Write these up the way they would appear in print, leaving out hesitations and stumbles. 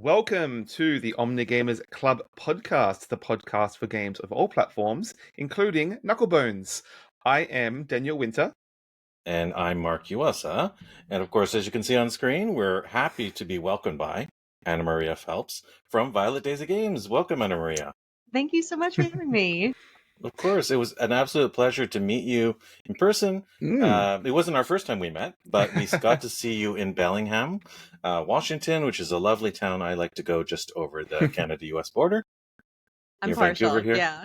Welcome to the OmniGamersClub podcast, the podcast for games of all platforms, including Knucklebones. I am Daniel Winter. And I'm Mark Uasa. And of course, as you can see on screen, we're happy to be welcomed by AnnaMaria Phelps from Violet Days of Games. Welcome, AnnaMaria. Thank you so much for having me. Of course, it was an absolute pleasure to meet you in person. It wasn't our first time we met, but we got to see you in Bellingham, Washington, which is a lovely town. I like to go just over the Canada-US border. I'm Near partial, Vancouver here. yeah.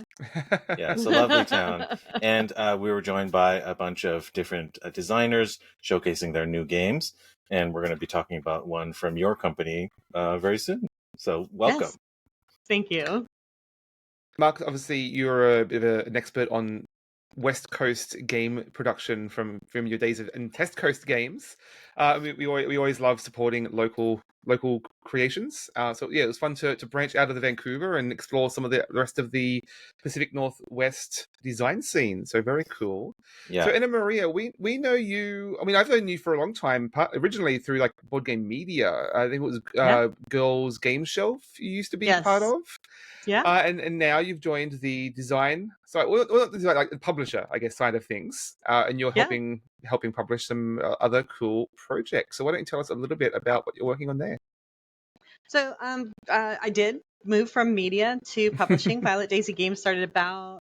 Yeah, it's a lovely town. And we were joined by a bunch of different designers showcasing their new games. And we're going to be talking about one from your company very soon. So welcome. Yes. Thank you. Mark, obviously you're a bit of an expert on West Coast game production from your days in Test Coast games. We always love supporting local creations. So yeah, it was fun to branch out of the Vancouver and explore some of the rest of the Pacific Northwest design scene. So very cool. Yeah. So AnnaMaria, we know you. I mean, I've known you for a long time. Originally through like Board Game Media. I think it was Girls Game Shelf. You used to be part of. Yeah. And now you've joined the design, not the design, like the publisher, I guess, side of things. And you're helping publish some other cool projects. So why don't you tell us a little bit about what you're working on there? So I did move from media to publishing. Violet Days of Games started about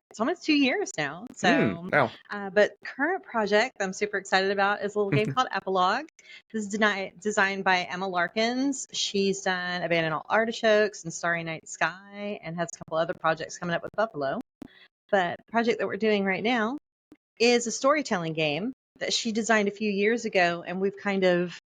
it's almost 2 years now. So wow. But current project I'm super excited about is a little game called Epilogue. This is designed by Emma Larkins. She's done Abandoned All Artichokes and Starry Night Sky and has a couple other projects coming up with Buffalo. But the project that we're doing right now is a storytelling game that she designed a few years ago, and we've kind of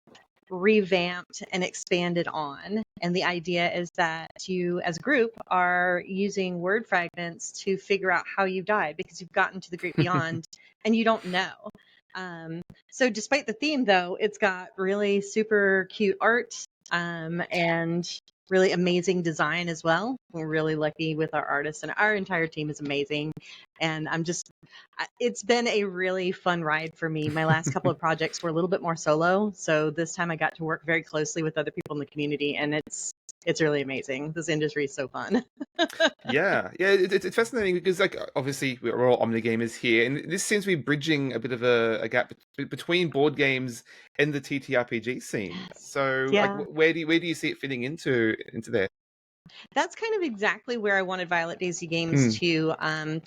revamped and expanded on. And the idea is that you as a group are using word fragments to figure out how you died because you've gotten to the great beyond and you don't know. So despite the theme, though, it's got really super cute art and really amazing design as well. We're really lucky with our artists, and our entire team is amazing. And it's been a really fun ride for me. My last couple of projects were a little bit more solo. So this time I got to work very closely with other people in the community, and it's really amazing. This industry is so fun. Yeah, it's fascinating because, like, obviously we're all omnigamers here, and this seems to be bridging a bit of a gap between board games and the TTRPG scene. So, like, where do you see it fitting into there? That's kind of exactly where I wanted Violet Days of Games to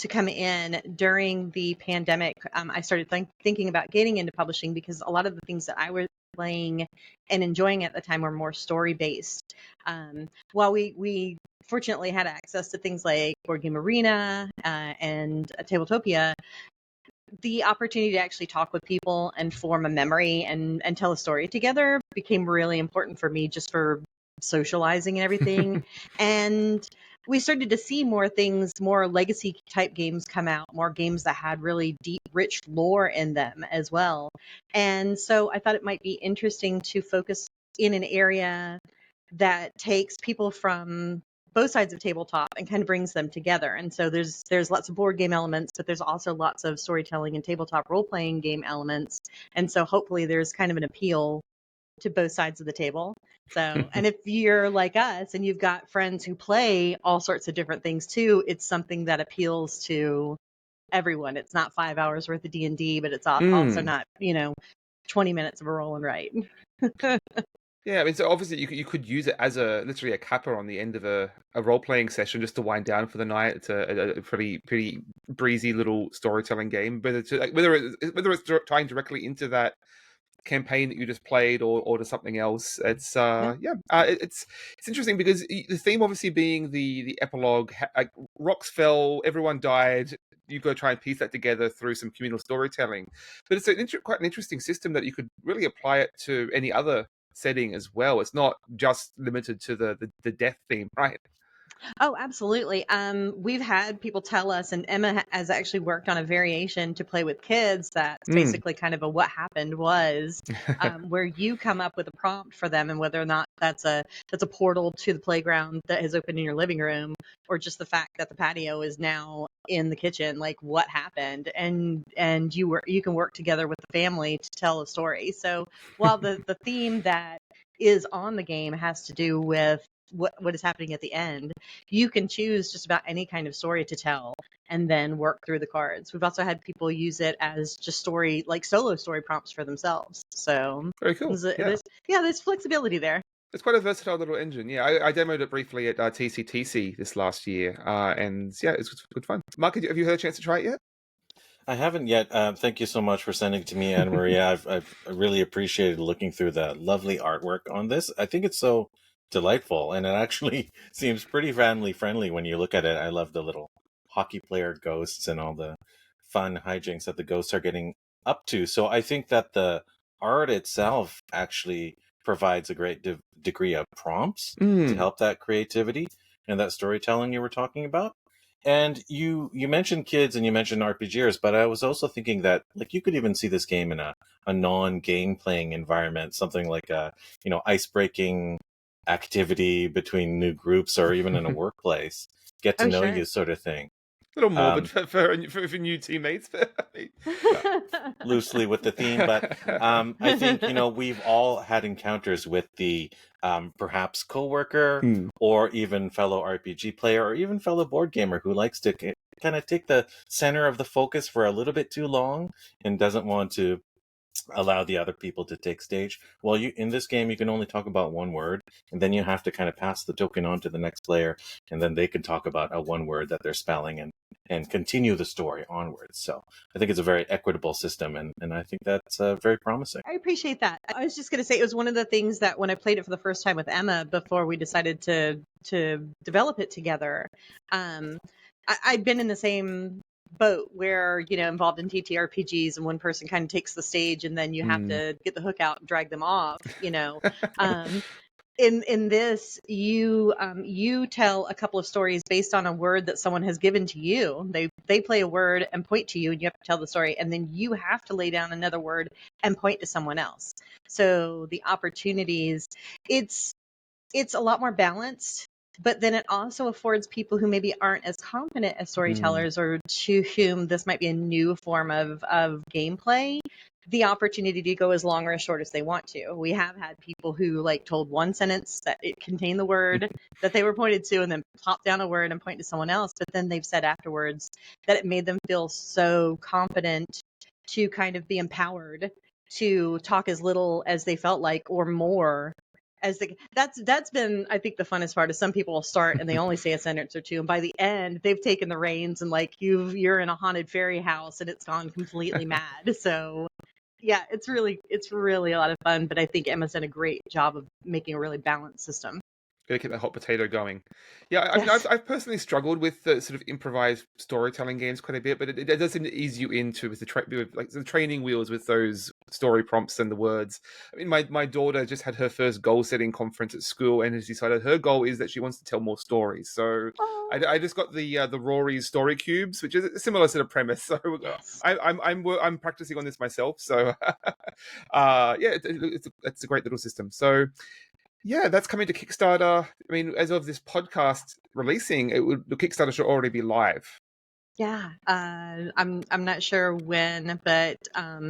come in. During the pandemic, I started thinking about getting into publishing because a lot of the things that I was playing and enjoying at the time were more story based. While we fortunately had access to things like Board Game Arena and Tabletopia, the opportunity to actually talk with people and form a memory and tell a story together became really important for me, just for socializing and everything. And we started to see more things, more legacy type games come out, more games that had really deep, rich lore in them as well. And so I thought it might be interesting to focus in an area that takes people from both sides of tabletop and kind of brings them together. And so there's lots of board game elements, but there's also lots of storytelling and tabletop role-playing game elements. And so hopefully there's kind of an appeal to both sides of the table. So, and if you're like us and you've got friends who play all sorts of different things too, it's something that appeals to everyone. It's not 5 hours worth of D&D, but it's also not, 20 minutes of a roll and write. Yeah, I mean, so obviously you could use it as literally a capper on the end of a role-playing session just to wind down for the night. It's a pretty breezy little storytelling game, whether it's tying directly into that campaign that you just played or to something else. It's it's interesting because the theme obviously being the epilogue, like, rocks fell, everyone died. You've got to try and piece that together through some communal storytelling. But it's quite an interesting system that you could really apply it to any other setting as well. It's not just limited to the death theme, right? Oh, absolutely. We've had people tell us, and Emma has actually worked on a variation to play with kids that's basically kind of a what happened was, where you come up with a prompt for them, and whether or not that's a portal to the playground that has opened in your living room, or just the fact that the patio is now in the kitchen, like what happened, and you can work together with the family to tell a story. So while the theme that is on the game has to do with what is happening at the end. You can choose just about any kind of story to tell and then work through the cards. We've also had people use it as just story, like solo story prompts for themselves. So Very cool. there's flexibility there. It's quite a versatile little engine. Yeah, I demoed it briefly at TCTC this last year, and yeah, it's good fun. Mark, have you had a chance to try it yet? I haven't yet. Thank you so much for sending it to me, AnnaMaria. I've really appreciated looking through the lovely artwork on this. I think it's so delightful, and it actually seems pretty family friendly when you look at it. I love the little hockey player ghosts and all the fun hijinks that the ghosts are getting up to. So I think that the art itself actually provides a great degree of prompts to help that creativity and that storytelling you were talking about. And you mentioned kids and you mentioned RPGers, but I was also thinking that like you could even see this game in a non-game playing environment, something like a ice breaking activity between new groups or even in a workplace, get to know you sort of thing. A little morbid for new teammates, loosely with the theme, but I think we've all had encounters with the perhaps coworker or even fellow RPG player or even fellow board gamer who likes to kind of take the center of the focus for a little bit too long and doesn't want to allow the other people to take stage. Well, in this game, you can only talk about one word, and then you have to kind of pass the token on to the next player, and then they can talk about a one word that they're spelling and continue the story onwards. So I think it's a very equitable system, and I think that's very promising. I appreciate that. I was just going to say it was one of the things that when I played it for the first time with Emma before we decided to develop it together, I'd been in the same boat where involved in TTRPGs and one person kind of takes the stage and then you have to get the hook out and drag them off. In this, you tell a couple of stories based on a word that someone has given to you. They play a word and point to you, and you have to tell the story, and then you have to lay down another word and point to someone else. So the opportunities, it's a lot more balanced. But then it also affords people who maybe aren't as competent as storytellers or to whom this might be a new form of gameplay, the opportunity to go as long or as short as they want to. We have had people who told one sentence that it contained the word that they were pointed to and then pop down a word and point to someone else. But then they've said afterwards that it made them feel so confident to kind of be empowered to talk as little as they felt like or more. That's been, I think, the funnest part is some people will start and they only say a sentence or two, and by the end they've taken the reins and you're in a haunted fairy house and it's gone completely mad. So yeah, it's really a lot of fun, but I think Emma's done a great job of making a really balanced system. Gotta keep that hot potato going. Yeah, I mean, I've personally struggled with the sort of improvised storytelling games quite a bit, but it does seem to ease you into with the training wheels with those story prompts and the words. I mean, my daughter just had her first goal setting conference at school and has decided her goal is that she wants to tell more stories. So I just got the Rory's story cubes, which is a similar sort of premise. So I'm practicing on this myself. So it's a great little system. So. Yeah, that's coming to Kickstarter. I mean, as of this podcast releasing, the Kickstarter should already be live. Yeah, I'm not sure when, but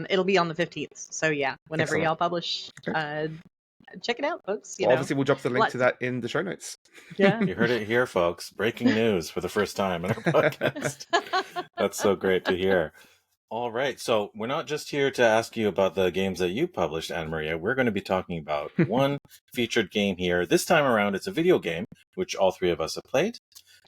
it'll be on the 15th. So yeah, whenever Excellent. y'all publish, check it out, folks. Obviously, we'll drop the link to that in the show notes. Yeah, you heard it here, folks. Breaking news for the first time in our podcast. That's so great to hear. All right, so we're not just here to ask you about the games that you published, AnnaMaria. We're going to be talking about one featured game here. This time around, it's a video game, which all three of us have played.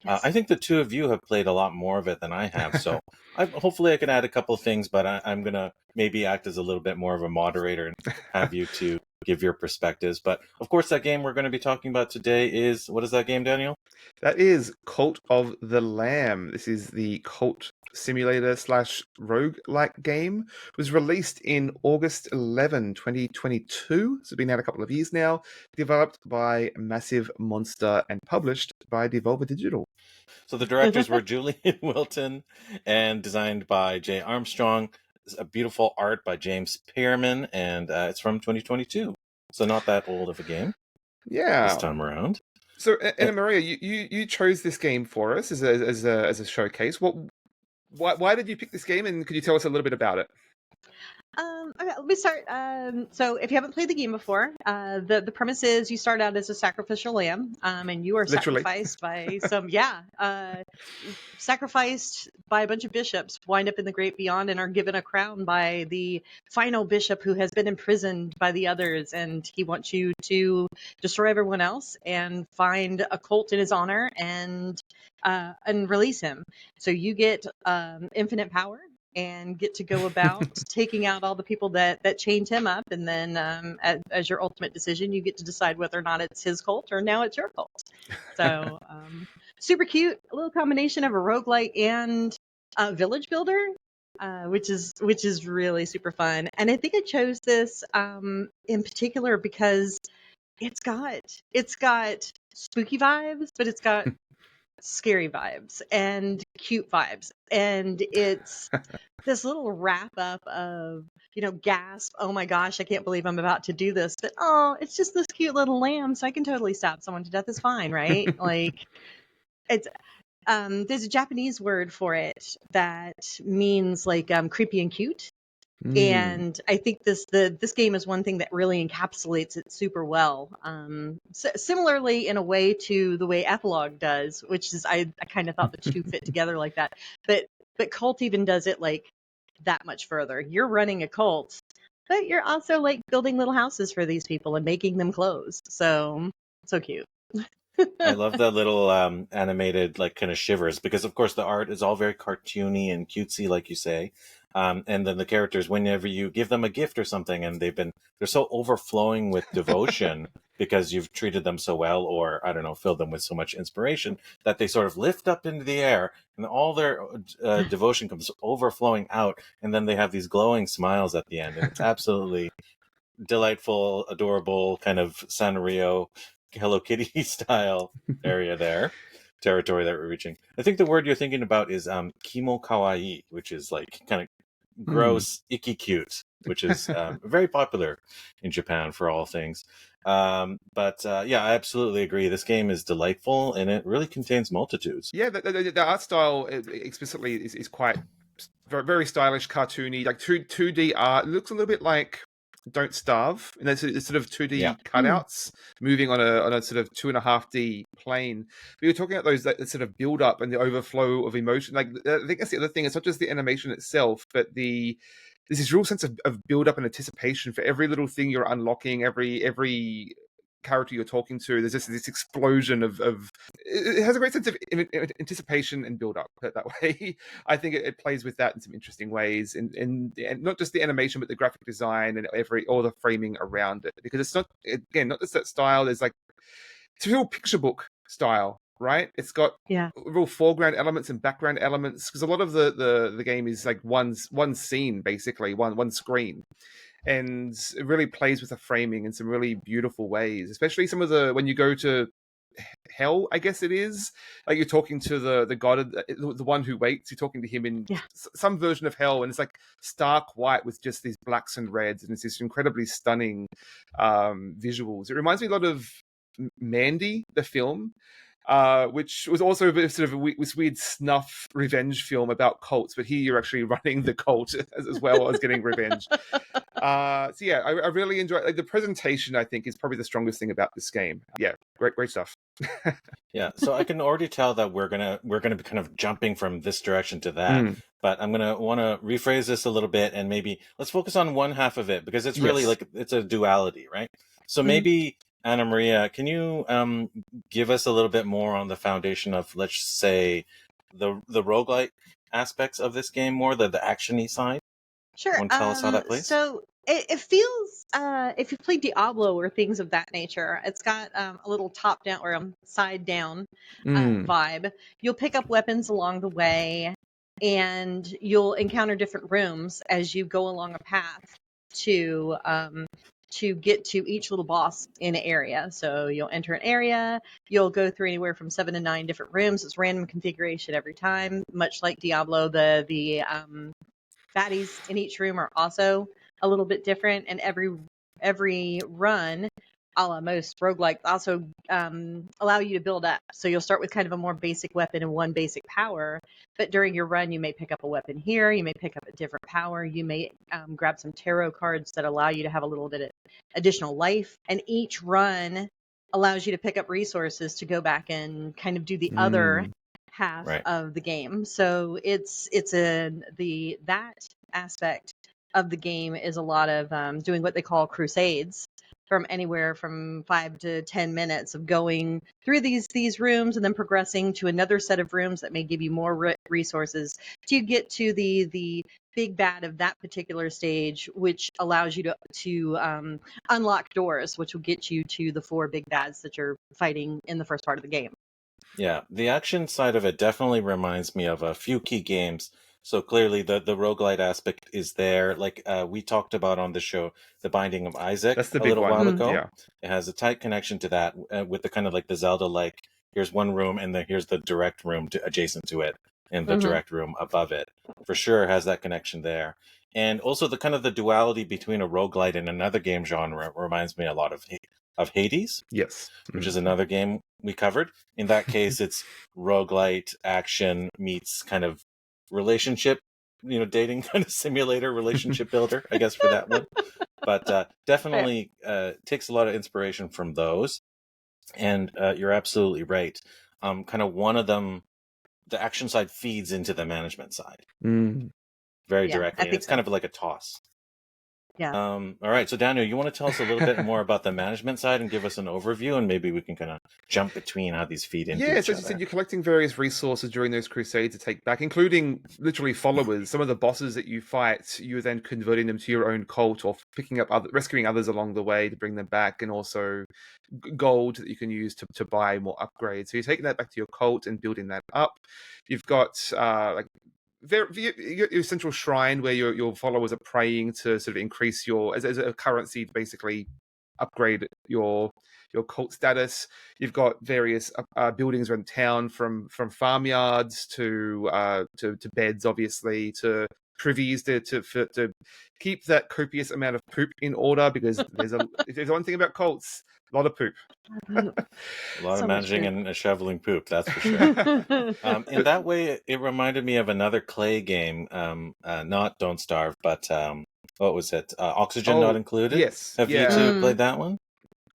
Yes. I think the two of you have played a lot more of it than I have, so hopefully I can add a couple of things, but I'm going to maybe act as a little bit more of a moderator and have you to give your perspectives. But, of course, that game we're going to be talking about today is, what is that game, Daniel? That is Cult of the Lamb. This is the cult simulator / roguelike game. It was released in August 11, 2022. It's been out a couple of years now. Developed by Massive Monster and published by Devolver Digital. So the directors were Julian Wilton and designed by Jay Armstrong. It's a beautiful art by James Pearman, and it's from 2022. So not that old of a game. Yeah. This time around. So, AnnaMaria, you chose this game for us as a showcase. Why did you pick this game, and could you tell us a little bit about it? Okay, let me start. So if you haven't played the game before, the premise is you start out as a sacrificial lamb, and you are Literally. sacrificed by sacrificed by a bunch of bishops, wind up in the great beyond, and are given a crown by the final bishop who has been imprisoned by the others, and he wants you to destroy everyone else and find a cult in his honor and release him. So you get infinite power and get to go about taking out all the people that chained him up, and then as your ultimate decision, you get to decide whether or not it's his cult or now it's your cult. So super cute, a little combination of a roguelike and a village builder, which is really super fun. And I think I chose this in particular because it's got spooky vibes, but it's got scary vibes and cute vibes, and it's this little wrap up of, gasp, oh my gosh, I can't believe I'm about to do this, but oh, it's just this cute little lamb, so I can totally stab someone to death. Is fine, right? Like, it's there's a Japanese word for it that means like creepy and cute. And I think this game is one thing that really encapsulates it super well. Similarly, in a way to the way Epilogue does, which is I kind of thought the two fit together like that. But Cult even does it like that much further. You're running a cult, but you're also like building little houses for these people and making them clothes. So cute. I love the little animated like kind of shivers, because of course the art is all very cartoony and cutesy, like you say. And then the characters, whenever you give them a gift or something, and they're so overflowing with devotion because you've treated them so well, or I don't know, filled them with so much inspiration, that they sort of lift up into the air, and all their devotion comes overflowing out, and then they have these glowing smiles at the end, and it's absolutely delightful, adorable, kind of Sanrio Hello Kitty style territory that we're reaching. I think the word you're thinking about is Kimo Kawaii, which is like kind of gross, icky cute, which is very popular in Japan for all things. But I absolutely agree. This game is delightful, and it really contains multitudes. Yeah, the art style explicitly is quite very, very stylish, cartoony, like 2D art. It looks a little bit like Don't Starve, and it's sort of 2D cutouts moving on a sort of 2.5D plane. But you're talking about those that sort of build up and the overflow of emotion. Like, I think that's the other thing. It's not just the animation itself, but there's this real sense of build up and anticipation for every little thing you're unlocking, every character you're talking to. There's just this explosion of it has a great sense of anticipation and build up, put it that way. I think it plays with that in some interesting ways, and not just the animation, but the graphic design and all the framing around it, because it's not, again, not just that style. There's like, it's a real picture book style, right? It's got real foreground elements and background elements, because a lot of the game is like one scene, basically one screen. And it really plays with the framing in some really beautiful ways, especially some of the, when you go to hell, I guess it is, like you're talking to the god, the one who waits, you're talking to him in some version of hell, and it's like stark white with just these blacks and reds, and it's this incredibly stunning visuals. It reminds me a lot of Mandy, the film, which was also a bit of sort of this weird snuff revenge film about cults, but here you're actually running the cult as well as getting revenge. I really enjoy, like, the presentation. I think is probably the strongest thing about this game. Yeah, great stuff. Yeah, so I can already tell that we're gonna be kind of jumping from this direction to that. But I'm gonna want to rephrase this a little bit, and maybe let's focus on one half of it, because it's really like, it's a duality, right? So maybe, AnnaMaria, can you give us a little bit more on the foundation of, let's say, the roguelike aspects of this game, more the action-y side? Sure. Want to tell us how that plays? So it feels, if you play Diablo or things of that nature, it's got a little top down or side down vibe. You'll pick up weapons along the way, and you'll encounter different rooms as you go along a path to get to each little boss in an area. So you'll enter an area, you'll go through anywhere from 7 to 9 different rooms. It's random configuration every time, much like Diablo. The baddies in each room are also a little bit different, and every run a la most roguelikes, also allow you to build up. So you'll start with kind of a more basic weapon and one basic power, but during your run, you may pick up a weapon here, you may pick up a different power, you may grab some tarot cards that allow you to have a little bit of additional life, and each run allows you to pick up resources to go back and kind of do the other half Right. of the game. So that aspect of the game is a lot of doing what they call crusades, from anywhere from 5 to 10 minutes of going through these rooms and then progressing to another set of rooms that may give you more resources to get to the big bad of that particular stage, which allows you to unlock doors, which will get you to the 4 big bads that you're fighting in the first part of the game. Yeah, the action side of it definitely reminds me of a few key games. So clearly the roguelite aspect is there. Like we talked about on the show, The Binding of Isaac That's the a big little one. while ago. Yeah. It has a tight connection to that with the kind of like the Zelda, like here's one room and then here's the direct room adjacent to it and the direct room above it. For sure has that connection there. And also the kind of the duality between a roguelite and another game genre reminds me a lot of Hades. Yes. Which is another game we covered. In that case, it's roguelite action meets kind of relationship, dating kind of simulator, relationship builder, I guess, for that one. But definitely takes a lot of inspiration from those. And you're absolutely right. Kind of one of them, the action side feeds into the management side very directly. And it's kind of like a toss. Yeah. All right. So Daniel, you want to tell us a little bit more about the management side and give us an overview, and maybe we can kind of jump between how these feed into each as you other. said, you're collecting various resources during those crusades to take back, including literally followers. Some of the bosses that you fight, you're then converting them to your own cult or picking up rescuing others along the way to bring them back, and also gold that you can use to buy more upgrades. So you're taking that back to your cult and building that up. You've got your central shrine where your followers are praying to sort of increase your as a currency to basically upgrade your cult status. You've got various buildings around town, from farmyards to beds, obviously, to privies to keep that copious amount of poop in order, because if there's one thing about cults, a lot of poop. A lot So of much managing poop. and shoveling poop, that's for sure. In that way, it reminded me of another clay game, not Don't Starve, but what was it? Oxygen Not Included? Yes. Have you two played that one?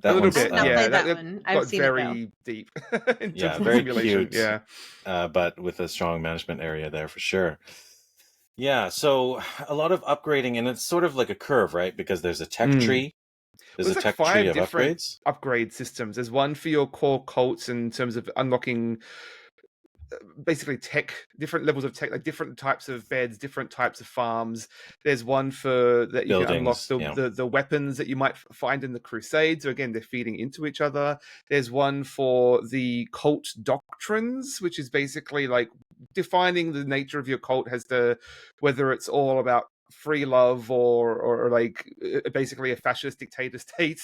A little one's, bit, I've not yeah. played that one. I've got seen very deep in terms of very simulation. cute. Yeah. But with a strong management area there for sure. Yeah, so a lot of upgrading, and it's sort of like a curve, right? Because there's a tech tree. There's a tech tree of upgrades. Upgrade systems. There's one for your core cults in terms of unlocking basically different levels of tech, like different types of beds, different types of farms. There's one for that you Buildings, can unlock the weapons that you might find in the crusades. So again, they're feeding into each other. There's one for the cult doctrines, which is basically like defining the nature of your cult as to whether it's all about free love or like basically a fascist dictator state.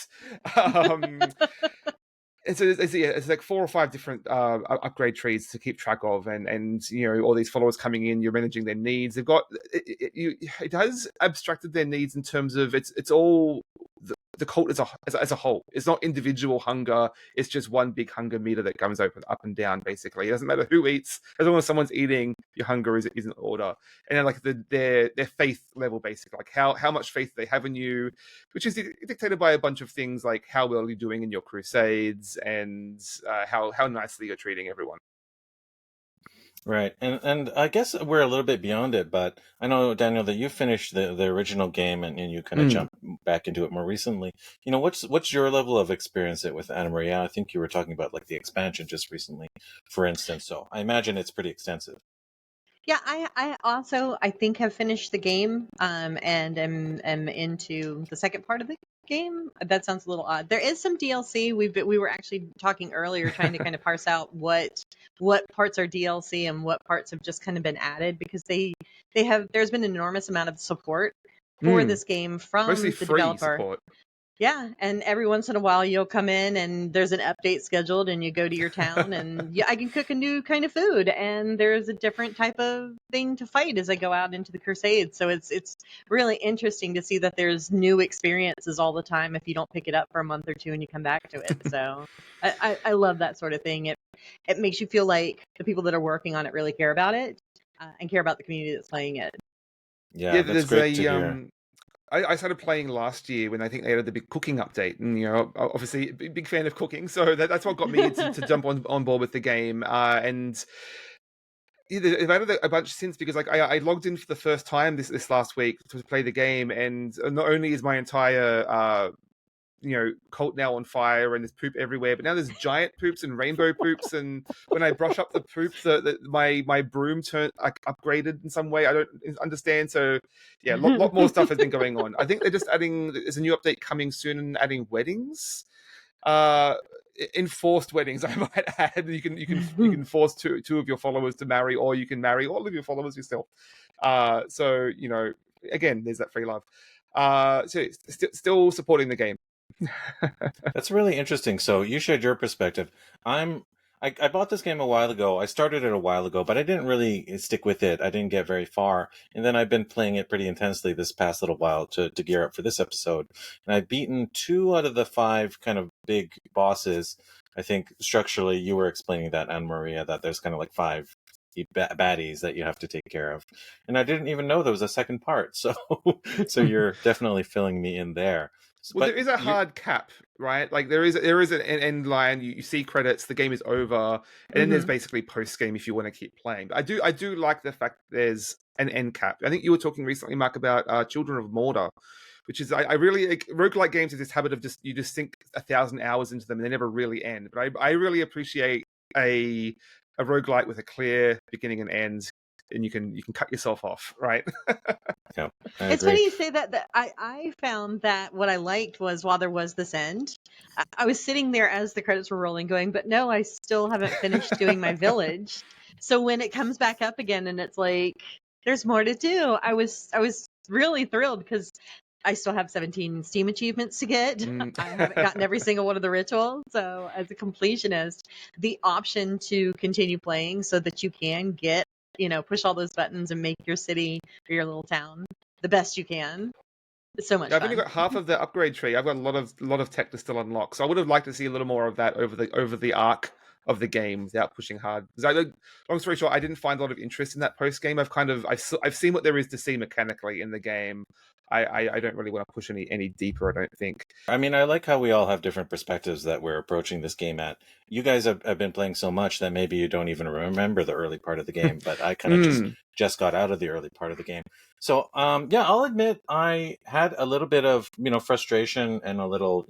And so it's like 4 or 5 different upgrade trees to keep track of, and all these followers coming in, you're managing their needs. They've got it has abstracted their needs in terms of it's all the cult as a whole. It's not individual hunger. It's just one big hunger meter that comes up and down. Basically, it doesn't matter who eats, as long as someone's eating. Your hunger is in order, and then like their faith level, basically, like how much faith they have in you, which is dictated by a bunch of things like how well you're doing in your crusades and how nicely you're treating everyone. Right, and I guess we're a little bit beyond it, but I know, Daniel, that you finished the original game and you kind of jumped back into it more recently. What's your level of experience with AnnaMaria? I think you were talking about like the expansion just recently, for instance. So I imagine it's pretty extensive. Yeah, I also think have finished the game and am into the second part of the game. That sounds a little odd. There is some DLC. We were actually talking earlier, trying to kind of parse out what parts are DLC and what parts have just kind of been added, because there's been an enormous amount of support for this game from mostly the free developer. support. Yeah, and every once in a while you'll come in and there's an update scheduled and you go to your town and I can cook a new kind of food and there's a different type of thing to fight as I go out into the crusades. So it's really interesting to see that there's new experiences all the time if you don't pick it up for a month or two and you come back to it. So I love that sort of thing. It makes you feel like the people that are working on it really care about it and care about the community that's playing it. Yeah, that's great to hear. I started playing last year when I think they had the big cooking update, and obviously a big fan of cooking, so that's what got me to jump on board with the game. And they've added a bunch since, because like I logged in for the first time this last week to play the game, and not only is my entire cult now on fire and there's poop everywhere, but now there's giant poops and rainbow poops, and when I brush up the poop, my broom upgraded in some way I don't understand. So yeah, lot more stuff has been going on. I think they're just adding, there's a new update coming soon and adding weddings, enforced weddings, I might add. You can force two of your followers to marry, or you can marry all of your followers yourself. So again, there's that free love. So still supporting the game. That's really interesting. So you shared your perspective. I bought this game a while ago. I started it a while ago, but I didn't really stick with it. I didn't get very far. And then I've been playing it pretty intensely this past little while to gear up for this episode. And I've beaten 2 out of the 5 kind of big bosses. I think structurally you were explaining that, AnnaMaria, that there's kind of like 5 baddies that you have to take care of. And I didn't even know there was a second part. So you're definitely filling me in there. Well, there is a hard cap, right? Like there is an end line. You see credits, the game is over, and then there's basically post game if you want to keep playing. But I do like the fact that there's an end cap. I think you were talking recently, Mark, about Children of Mortar, which is I really like, roguelike games have this habit of you just sink 1,000 hours into them and they never really end. But I really appreciate a roguelike with a clear beginning and end, and you can cut yourself off, right? Yeah, it's funny you say that I found that what I liked was, while there was this end, I was sitting there as the credits were rolling going, but no, I still haven't finished doing my village. So when it comes back up again and it's like there's more to do, I was really thrilled because I still have 17 Steam achievements to get. I haven't gotten every single one of the rituals. So as a completionist, the option to continue playing so that you can get, push all those buttons and make your city or your little town the best you can. It's so much fun. I've only got half of the upgrade tree. I've got a lot of tech to still unlock. So I would have liked to see a little more of that over the arc of the game without pushing hard. Long story short, I didn't find a lot of interest in that post game. I've seen what there is to see mechanically in the game. I don't really want to push any deeper, I don't think. I mean, I like how we all have different perspectives that we're approaching this game at. You guys have been playing so much that maybe you don't even remember the early part of the game, but I kind of just got out of the early part of the game. So, yeah, I'll admit I had a little bit of, frustration and a little,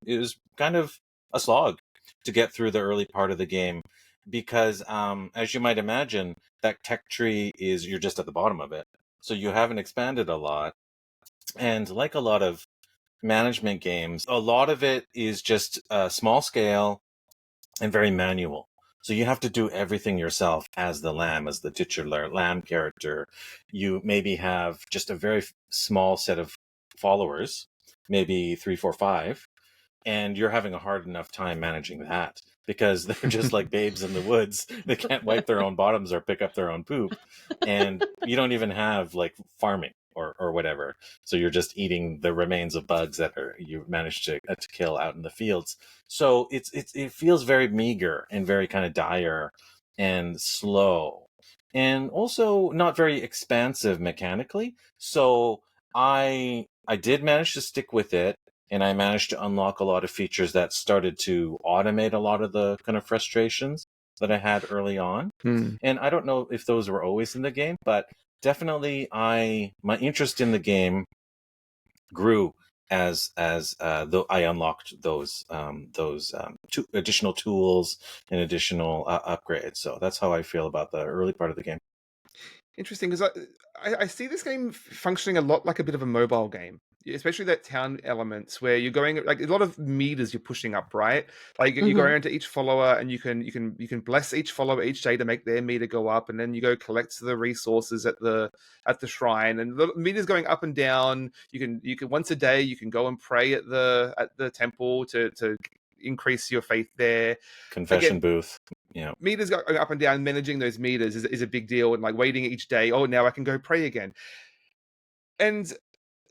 it was kind of a slog to get through the early part of the game because, as you might imagine, that tech tree you're just at the bottom of it. So you haven't expanded a lot. And like a lot of management games, a lot of it is just small scale and very manual. So you have to do everything yourself as the titular lamb character. You maybe have just a very small set of followers, maybe 3, 4, 5, and you're having a hard enough time managing that because they're just like babes in the woods. They can't wipe their own bottoms or pick up their own poop. And you don't even have like farming or whatever. So you're just eating the remains of bugs that you've managed to kill out in the fields. So it feels very meager and very kind of dire and slow and also not very expansive mechanically. So I did manage to stick with it. And I managed to unlock a lot of features that started to automate a lot of the kind of frustrations that I had early on. And I don't know if those were always in the game, but definitely my interest in the game grew as though I unlocked those additional tools and additional upgrades. So that's how I feel about the early part of the game. Interesting, because I see this game functioning a lot like a bit of a mobile game. especially that town elements where you're going like a lot of meters you're pushing up, right? Like you go Mhm. around to each follower and you can bless each follower each day to make their meter go up, and then you go collect the resources at the shrine, and the meters going up and down. You can once a day you can go and pray at the temple to increase your faith there. Confession Again, booth. Yeah. meters going up and down, managing those meters is a big deal, and like waiting each day. Oh, now I can go pray again. And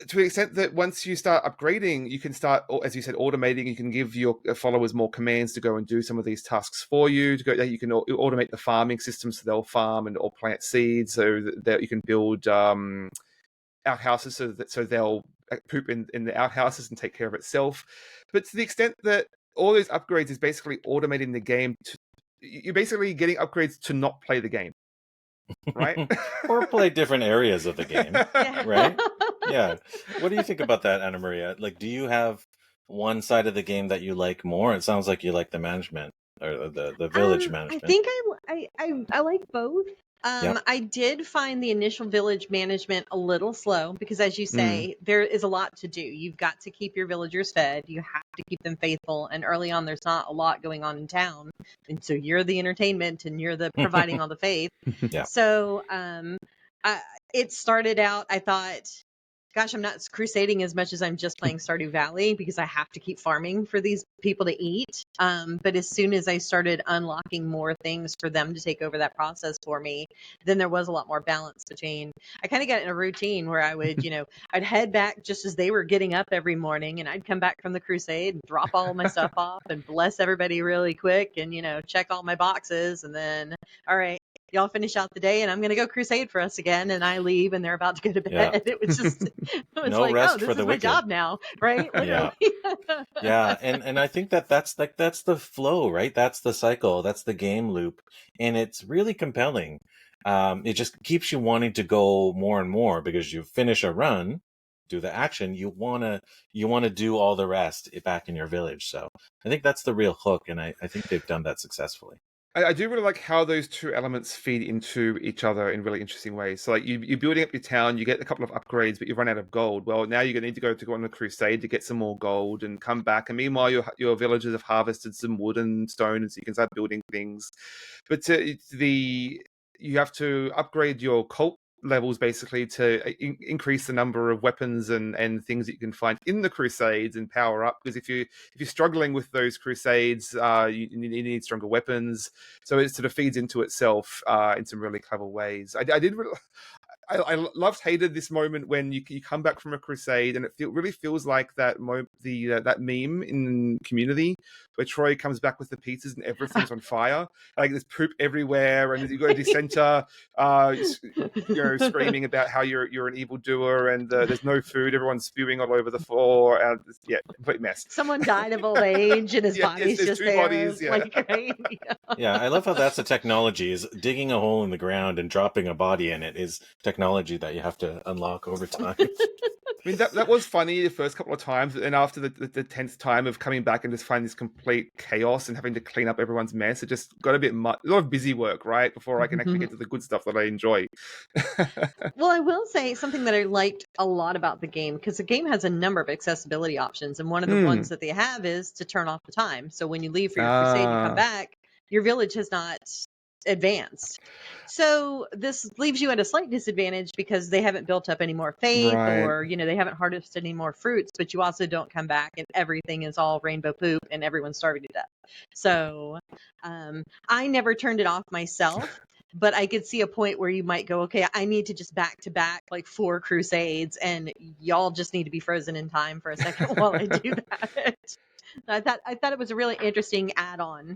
to the extent that once you start upgrading, you can start, as you said, automating. You can give your followers more commands to go and do some of these tasks for you. You can automate the farming system so they'll farm or plant seeds, so that you can build outhouses so they'll poop in the outhouses and take care of itself. But to the extent that all those upgrades is basically automating the game, you're basically getting upgrades to not play the game, right? Or play different areas of the game, Yeah. right? Yeah. What do you think about that, AnnaMaria? Like, do you have one side of the game that you like more? It sounds like you like the management or the village I management. think I like both. Yep. I did find the initial village management a little slow because, as you say, there is a lot to do. You've got to keep your villagers fed. You have to keep them faithful. And early on, there's not a lot going on in town. And so you're the entertainment and you're the providing all the faith. Yeah. So it started out, I thought, gosh, I'm not crusading as much as I'm just playing Stardew Valley because I have to keep farming for these people to eat. But as soon as I started unlocking more things for them to take over that process for me, then there was a lot more balance between. I kind of got in a routine where I would, I'd head back just as they were getting up every morning, and I'd come back from the crusade and drop all my stuff off and bless everybody really quick and, check all my boxes. And then, all right, y'all finish out the day and I'm going to go crusade for us again. And I leave and they're about to go to bed. Yeah. It was just, it was No like, rest oh, this for is the my wicked. job now. Right. Yeah. Literally. Yeah, and I think that's the flow, right? That's the cycle, that's the game loop, and it's really compelling. It just keeps you wanting to go more and more because you finish a run, do the action, you wanna do all the rest back in your village. So I think that's the real hook, and I think they've done that successfully. I do really like how those two elements feed into each other in really interesting ways. So, like, you're building up your town, you get a couple of upgrades, but you run out of gold. Well, now you're going to need to go on a crusade to get some more gold and come back. And meanwhile, your villagers have harvested some wood and stone, and so you can start building things. But you have to upgrade your cult levels basically to increase the number of weapons and things that you can find in the crusades and power up, because if you're struggling with those crusades, you need stronger weapons, so it sort of feeds into itself in some really clever ways. I loved, hated this moment when you come back from a crusade and it really feels like that that meme in Community where Troy comes back with the pizzas and everything's on fire. Like there's poop everywhere, and you go to Dissenter, screaming about how you're an evildoer, and there's no food, everyone's spewing all over the floor, and complete mess. Someone died of old age and his body's there's just two there. bodies, yeah. Like, right? Yeah, I love how that's a technology, is digging a hole in the ground and dropping a body in it is technology that you have to unlock over time. I mean, that was funny the first couple of times, but then after the 10th time of coming back and just finding this complete chaos and having to clean up everyone's mess, it just got a bit much. A lot of busy work, right? Before I can actually get to the good stuff that I enjoy. Well, I will say something that I liked a lot about the game, because the game has a number of accessibility options, and one of the ones that they have is to turn off the time. So when you leave for your crusade and come back, your village has not advanced. So this leaves you at a slight disadvantage because they haven't built up any more faith, Right. or they haven't harvested any more fruits, but you also don't come back and everything is all rainbow poop and everyone's starving to death. So I never turned it off myself, but I could see a point where you might go, okay, I need to just back to back like 4 crusades, and y'all just need to be frozen in time for a second while I do that. I thought it was a really interesting add-on.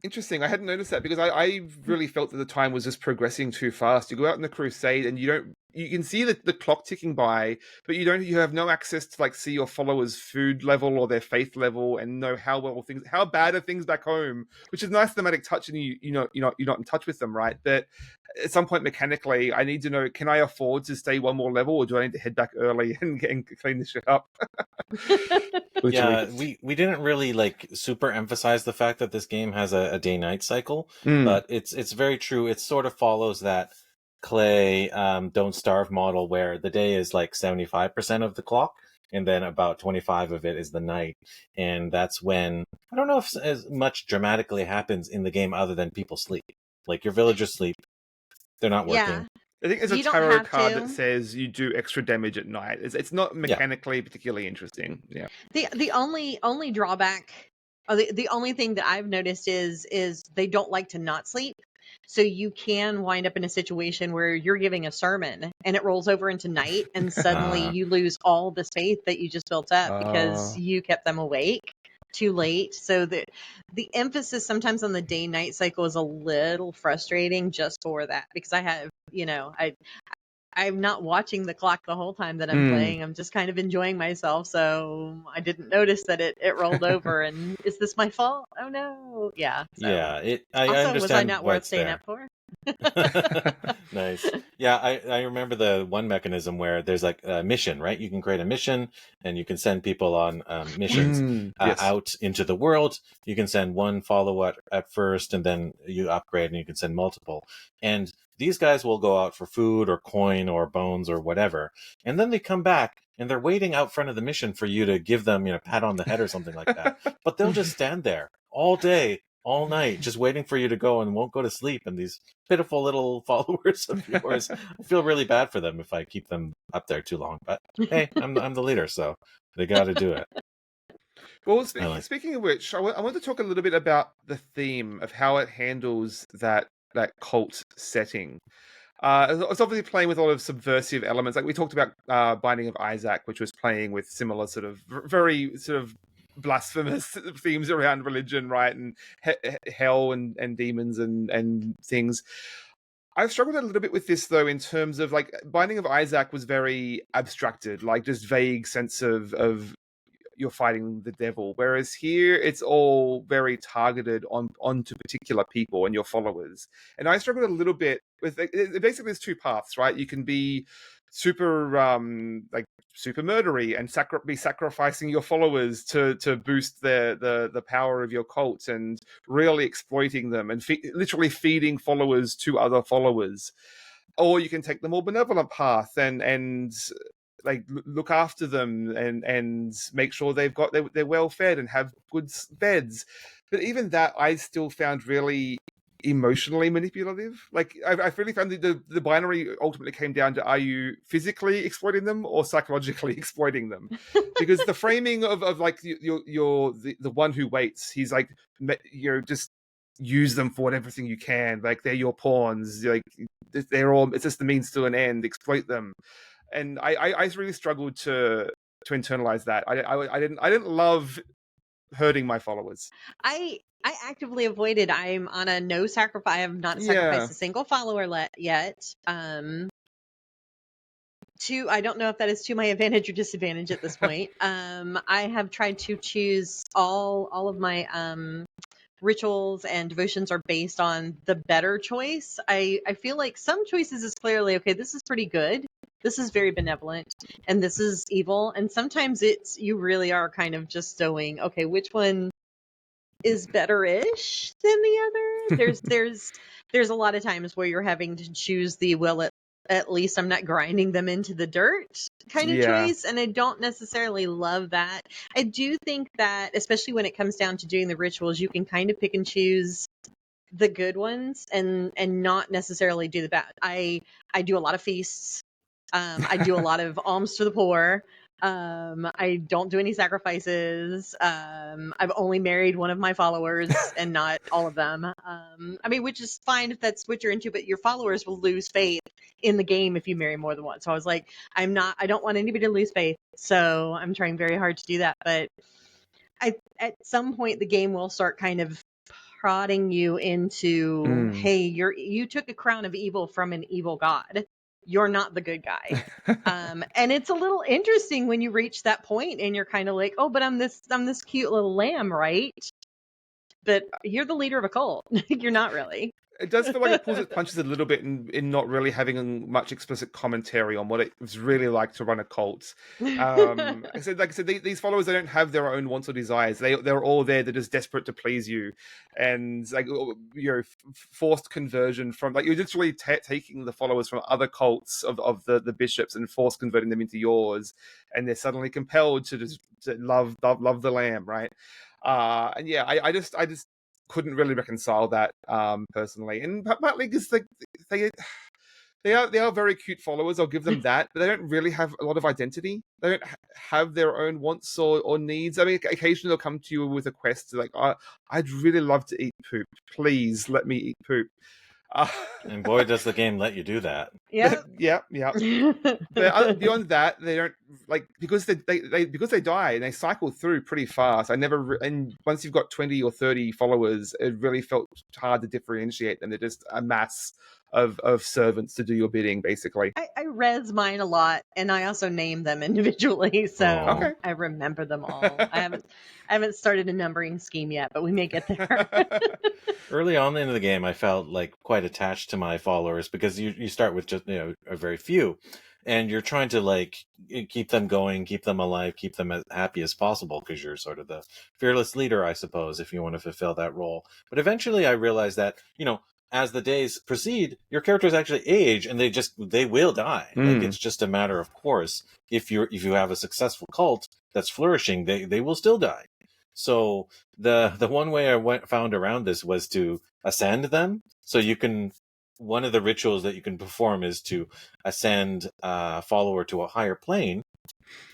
Interesting. I hadn't noticed that because I really felt that the time was just progressing too fast. You go out in the crusade and you can see the clock ticking by, but you have no access to like see your followers' food level or their faith level and know how bad are things back home, which is a nice thematic touch, and you're not in touch with them, right? But at some point mechanically, I need to know, can I afford to stay one more level, or do I need to head back early and clean this shit up? Yeah, we didn't really like super emphasize the fact that this game has a day-night cycle, but it's very true. It sort of follows that clay Don't Starve model where the day is like 75% of the clock, and then about 25 of it is the night. And that's when, I don't know if as much dramatically happens in the game other than people sleep. Like your villagers sleep, they're not working. Yeah. I think there's a You don't tarot have card to. that says you do extra damage at night. It's not mechanically particularly interesting. Yeah. The only drawback, or the only thing that I've noticed is they don't like to not sleep. So you can wind up in a situation where you're giving a sermon and it rolls over into night, and suddenly you lose all this faith that you just built up because you kept them awake too late. So the emphasis sometimes on the day night cycle is a little frustrating just for that, because I have, I'm not watching the clock the whole time that I'm playing. I'm just kind of enjoying myself. So I didn't notice that it rolled over. And is this my fault? Oh no. Yeah. So. Yeah. I also, understand was I not why worth it's staying there. up for? Nice. Yeah, I remember the one mechanism where there's like a mission, right? You can create a mission and you can send people on missions Yes. out into the world. You can send one follower at first, and then you upgrade and you can send multiple. And these guys will go out for food or coin or bones or whatever. And then they come back and they're waiting out front of the mission for you to give them, pat on the head or something like that. But they'll just stand there all day, all night, just waiting for you to go and won't go to sleep. And these pitiful little followers of yours, I feel really bad for them if I keep them up there too long. But hey, I'm the leader, so they got to do it. Well, speaking of which, I want to talk a little bit about the theme of how it handles that cult setting. It's obviously playing with a lot of subversive elements. Like we talked about Binding of Isaac, which was playing with similar sort of very sort of blasphemous themes around religion, right? And hell and demons and things. I've struggled a little bit with this though, in terms of like Binding of Isaac was very abstracted, like just vague sense of you're fighting the devil, whereas here it's all very targeted onto particular people and your followers. And I struggled a little bit with basically there's two paths, right? You can be super super murdery and be sacrificing your followers to boost the power of your cult and really exploiting them and literally feeding followers to other followers. Or you can take the more benevolent path and like look after them and make sure they're well fed and have good beds. But even that I still found really emotionally manipulative. Like I really found the binary ultimately came down to, are you physically exploiting them or psychologically exploiting them? Because the framing of like you're the one who waits, he's like, just use them for everything you can, like they're your pawns, like it's just the means to an end, exploit them. And I really struggled to internalize that. I didn't love hurting my followers. I actively avoided. I'm on a no sacrifice. I have not sacrificed a single follower yet. I don't know if that is to my advantage or disadvantage at this point. I have tried to choose all of my rituals and devotions are based on the better choice. I feel like some choices is clearly, okay, this is pretty good, this is very benevolent, and this is evil. And sometimes you really are kind of just going, okay, which one is better-ish than the other? There's a lot of times where you're having to choose the, well, at least I'm not grinding them into the dirt kind of choice. And I don't necessarily love that. I do think that, especially when it comes down to doing the rituals, you can kind of pick and choose the good ones and not necessarily do the bad. I do a lot of feasts. I do a lot of alms to the poor. I don't do any sacrifices. I've only married one of my followers and not all of them. I mean, which is fine if that's what you're into, but your followers will lose faith in the game if you marry more than one. So I was like, I don't want anybody to lose faith. So I'm trying very hard to do that. But at some point the game will start kind of prodding you into, hey, you took a crown of evil from an evil god. You're not the good guy. And it's a little interesting when you reach that point and you're kind of like, oh, but I'm this cute little lamb, right? But you're the leader of a cult. You're not really. It does feel like it pulls its punches a little bit in not really having much explicit commentary on what it was really like to run a cult. Like I said, these followers, they don't have their own wants or desires. They're all there. They're just desperate to please you, and like forced conversion from like you're literally taking the followers from other cults of the bishops and force converting them into yours, and they're suddenly compelled to just love the lamb, right? And yeah, I just couldn't really reconcile that personally, and partly because they are very cute followers. I'll give them that, but they don't really have a lot of identity. They don't have their own wants or needs. I mean, occasionally they'll come to you with a quest like, I'd really love to eat poop. Please let me eat poop. And boy, does the game let you do that. Yeah. Yeah. But beyond that, they don't like because they die and they cycle through pretty fast. And once you've got 20 or 30 followers, it really felt hard to differentiate them. They're just a mass of servants to do your bidding, basically. I res mine a lot, and I also name them individually, so Okay. I remember them all. I haven't started a numbering scheme yet, but we may get there. Early on in the game, I felt like quite attached to my followers because you start with just a very few, and you're trying to like keep them going, keep them alive, keep them as happy as possible because you're sort of the fearless leader, I suppose, if you want to fulfill that role. But eventually, I realized that as the days proceed, your characters actually age, and they will die. Like it's just a matter of course. If you have a successful cult that's flourishing, they will still die. So the one way I found around this was to ascend them. So one of the rituals that you can perform is to ascend a follower to a higher plane.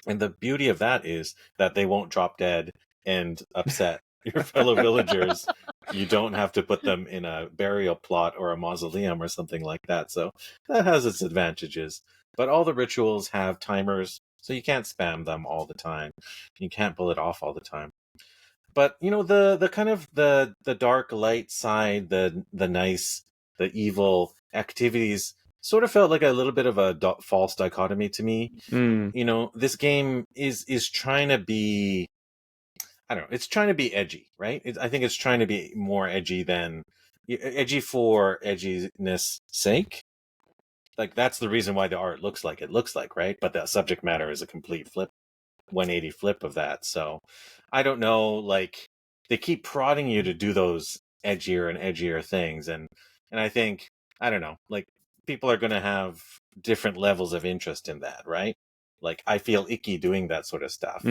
And the beauty of that is that they won't drop dead and upset your fellow villagers. You don't have to put them in a burial plot or a mausoleum or something like that. So that has its advantages. But all the rituals have timers, so you can't spam them all the time. You can't pull it off all the time. But the kind of the dark light side, the nice, the evil activities sort of felt like a little bit of a false dichotomy to me. This game is trying to be, I don't know, it's trying to be edgy, right? I think it's trying to be more edgy than edgy for edginess sake. Like that's the reason why the art looks like it looks like, right? But the subject matter is a complete 180 flip of that. So I don't know, like they keep prodding you to do those edgier and edgier things. And I think, I don't know, like people are going to have different levels of interest in that, right? Like I feel icky doing that sort of stuff.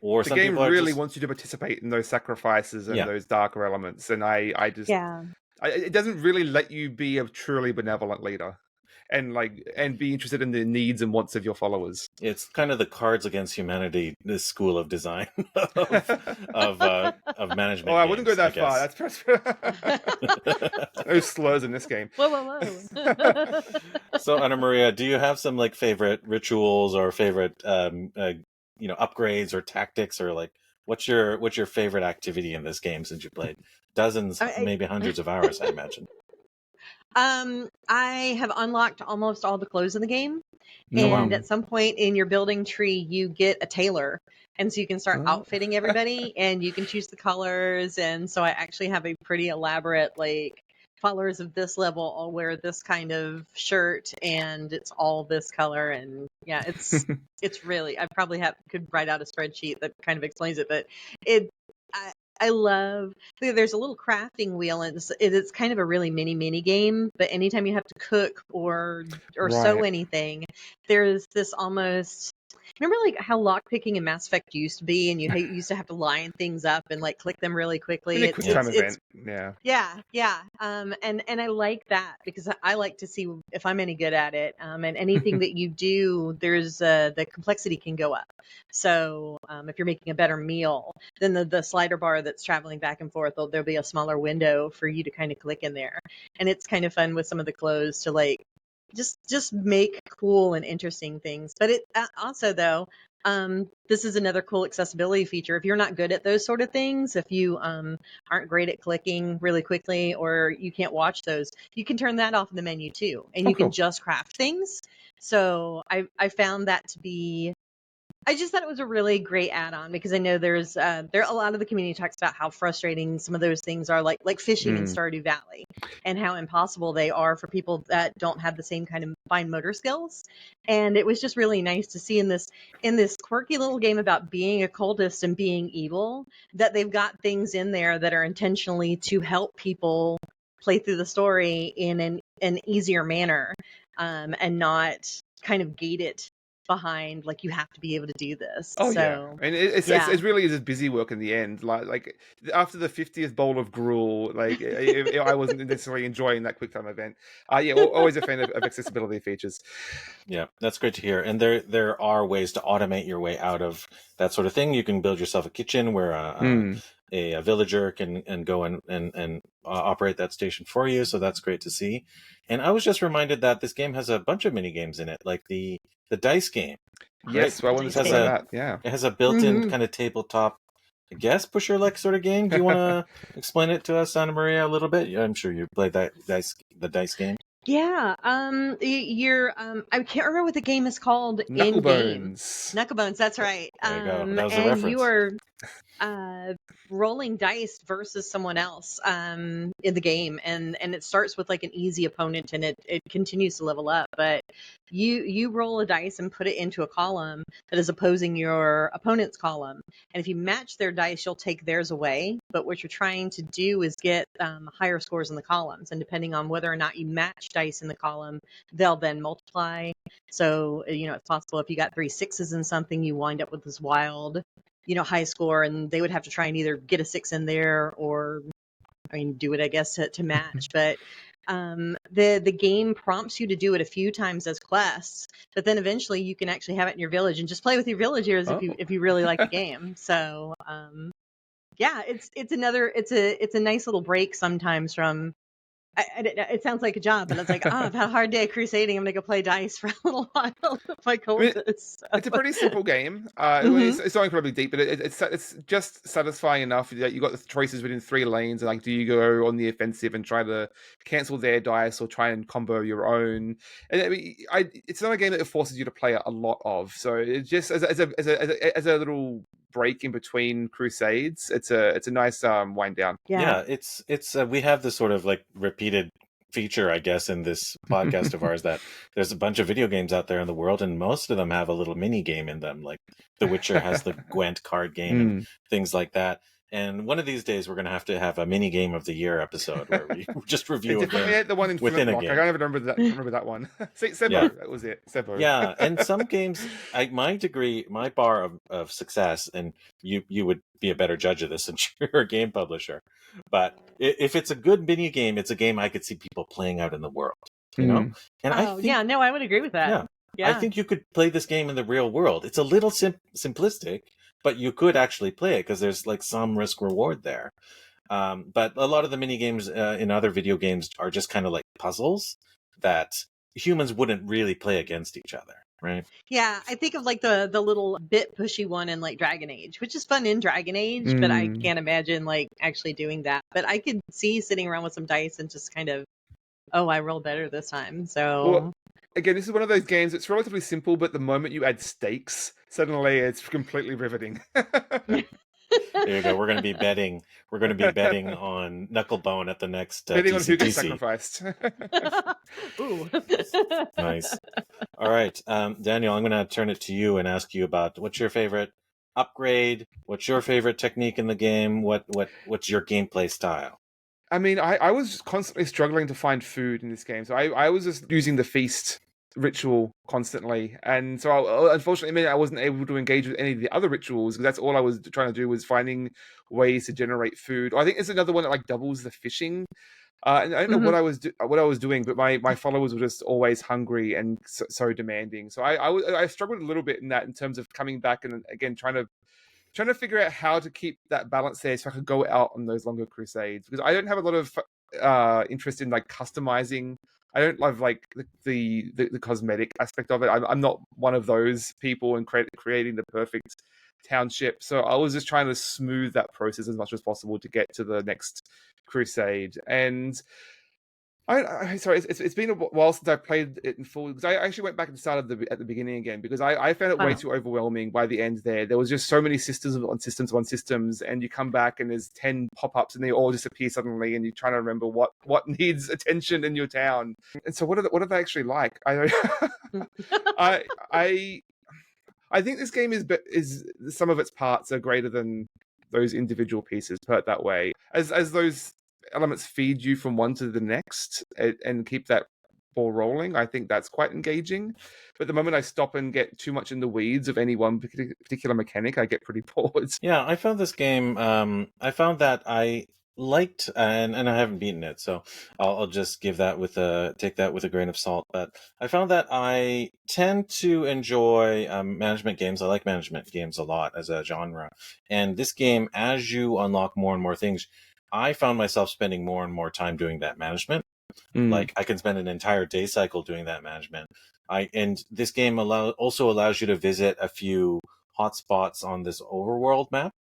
Or the some game people really wants you to participate in those sacrifices and those darker elements. And I just, it doesn't really let you be a truly benevolent leader. And be interested in the needs and wants of your followers. It's kind of the Cards Against Humanity, this school of design of management. Oh, I wouldn't go that far. That's no slurs in this game. Whoa. So, AnnaMaria, do you have some like favorite rituals or favorite upgrades or tactics, or like what's your favorite activity in this game since you played dozens, maybe hundreds of hours, I imagine? I have unlocked almost all the clothes in the game. And at some point in your building tree, you get a tailor. And so you can start outfitting everybody and you can choose the colors. And so I actually have a pretty elaborate, like, followers of this level all wear this kind of shirt and it's all this color. And yeah, it's really, I probably could write out a spreadsheet that kind of explains it, but I love, there's a little crafting wheel and it's kind of a really mini game, but anytime you have to cook or sew anything, there's this almost, remember like how lockpicking in Mass Effect used to be, and you used to have to line things up and like click them really quickly. It's quick time event. Yeah. And I like that because I like to see if I'm any good at it. And anything that you do, there's the complexity can go up. So if you're making a better meal, then the slider bar that's traveling back and forth, there'll be a smaller window for you to kind of click in there. And it's kind of fun with some of the clothes to like just make cool and interesting things. But it also though, this is another cool accessibility feature. If you're not good at those sort of things, if you aren't great at clicking really quickly or you can't watch those, you can turn that off in the menu too, and you can just craft things. So I found that to be I just thought it was a really great add-on because I know there's there a lot of the community talks about how frustrating some of those things are, like fishing in Stardew Valley, and how impossible they are for people that don't have the same kind of fine motor skills. And it was just really nice to see in this quirky little game about being a cultist and being evil that they've got things in there that are intentionally to help people play through the story in an easier manner, and not kind of gate it behind like you have to be able to do this. Oh yeah, So and yeah. it really is busy work in the end. Like after the 50th bowl of gruel, like I wasn't necessarily enjoying that quick time event. Yeah, always a fan of accessibility features. Yeah, that's great to hear. And there are ways to automate your way out of that sort of thing. You can build yourself a kitchen where a villager can go and operate that station for you. So that's great to see. And I was just reminded that this game has a bunch of mini games in it, like the dice game. Yes, well, I wanted to Dice say game. that. Yeah, It has a built-in kind of tabletop, I guess, pusher-like sort of game. Do you want to explain it to us, AnnaMaria, a little bit? I'm sure you played the dice game. Yeah. You're I can't remember what the game is called in game. Knucklebones. Knucklebones, that's right. There you go. That was a And reference. you are rolling dice versus someone else in the game, and it starts with like an easy opponent, and it continues to level up, but you roll a dice and put it into a column that is opposing your opponent's column, and if you match their dice you'll take theirs away, but what you're trying to do is get higher scores in the columns, and depending on whether or not you match dice in the column they'll then multiply. So it's possible if you got 3 6s in something you wind up with this wild high score, and they would have to try and either get a 6 in there or, do it, I guess, to match. But the game prompts you to do it a few times as quests, but then eventually you can actually have it in your village and just play with your villagers if you really like the game. So yeah, it's a nice little break sometimes from. It sounds like a job, but it's like, I've had a hard day crusading. I'm gonna go play dice for a little while with my cultists. It's a pretty simple game. It's not incredibly deep, but it's just satisfying enough that you got the choices within 3 lanes. And like, do you go on the offensive and try to cancel their dice, or try and combo your own? And it's not a game that it forces you to play a lot of. So it just as a little break in between crusades, it's a nice wind down. Yeah, it's we have this sort of like repeated feature, I guess, in this podcast of ours, that there's a bunch of video games out there in the world, and most of them have a little mini game in them. Like The Witcher has the Gwent card game and things like that. And one of these days, we're going to have a mini game of the year episode where we just review the one in within a Flintlock. game. I don't even remember that one. Sebo, Yeah. that was it. Sebo. Yeah, and some games, my bar of success, and you would be a better judge of this since you're a game publisher, but if it's a good mini game, it's a game I could see people playing out in the world, And I think, I would agree with that. Yeah. I think you could play this game in the real world. It's a little simplistic, but you could actually play it because there's like some risk reward there. But a lot of the mini games in other video games are just kind of like puzzles that humans wouldn't really play against each other, right? Yeah, I think of like the little bit pushy one in like Dragon Age, which is fun in Dragon Age, but I can't imagine like actually doing that. But I could see sitting around with some dice and just kind of, I rolled better this time. So well, again, this is one of those games that's relatively simple, but the moment you add stakes, suddenly it's completely riveting. There you go. We're going to be betting. We're going to be betting on Knucklebone at the next betting on who gets TCTC. sacrificed. Ooh. Nice. All right, Daniel, I'm going to turn it to you and ask you about what's your favorite upgrade. What's your favorite technique in the game? What's your gameplay style? I mean, I was constantly struggling to find food in this game, so I was just using the feast ritual constantly, and so unfortunately I wasn't able to engage with any of the other rituals, because that's all I was trying to do, was finding ways to generate food. I think it's another one that like doubles the fishing, and I don't know what I was doing, but my followers were just always hungry and so demanding. So I struggled a little bit in that, in terms of coming back and again trying to figure out how to keep that balance there, so I could go out on those longer crusades, because I don't have a lot of interest in like customizing. I don't love like the cosmetic aspect of it. I'm not one of those people in creating the perfect township. So I was just trying to smooth that process as much as possible to get to the next crusade. And Sorry, it's been a while since I played it in full, because I actually went back and started at the beginning again, because I found it way too overwhelming by the end there. There was just so many systems, and you come back and there's 10 pop-ups and they all disappear suddenly, and you're trying to remember what needs attention in your town. And so what are they actually like? I think this game is some of its parts are greater than those individual pieces, put it that way. As those elements feed you from one to the next and keep that ball rolling, I think that's quite engaging. But the moment I stop and get too much in the weeds of any one particular mechanic, I get pretty bored. Yeah, I found this game. I found that I liked, and I haven't beaten it, so I'll just take that with a grain of salt. But I found that I tend to enjoy management games. I like management games a lot as a genre, and this game, as you unlock more and more things, I found myself spending more and more time doing that management. Like I can spend an entire day cycle doing that management. And this game also allows you to visit a few hotspots on this overworld map,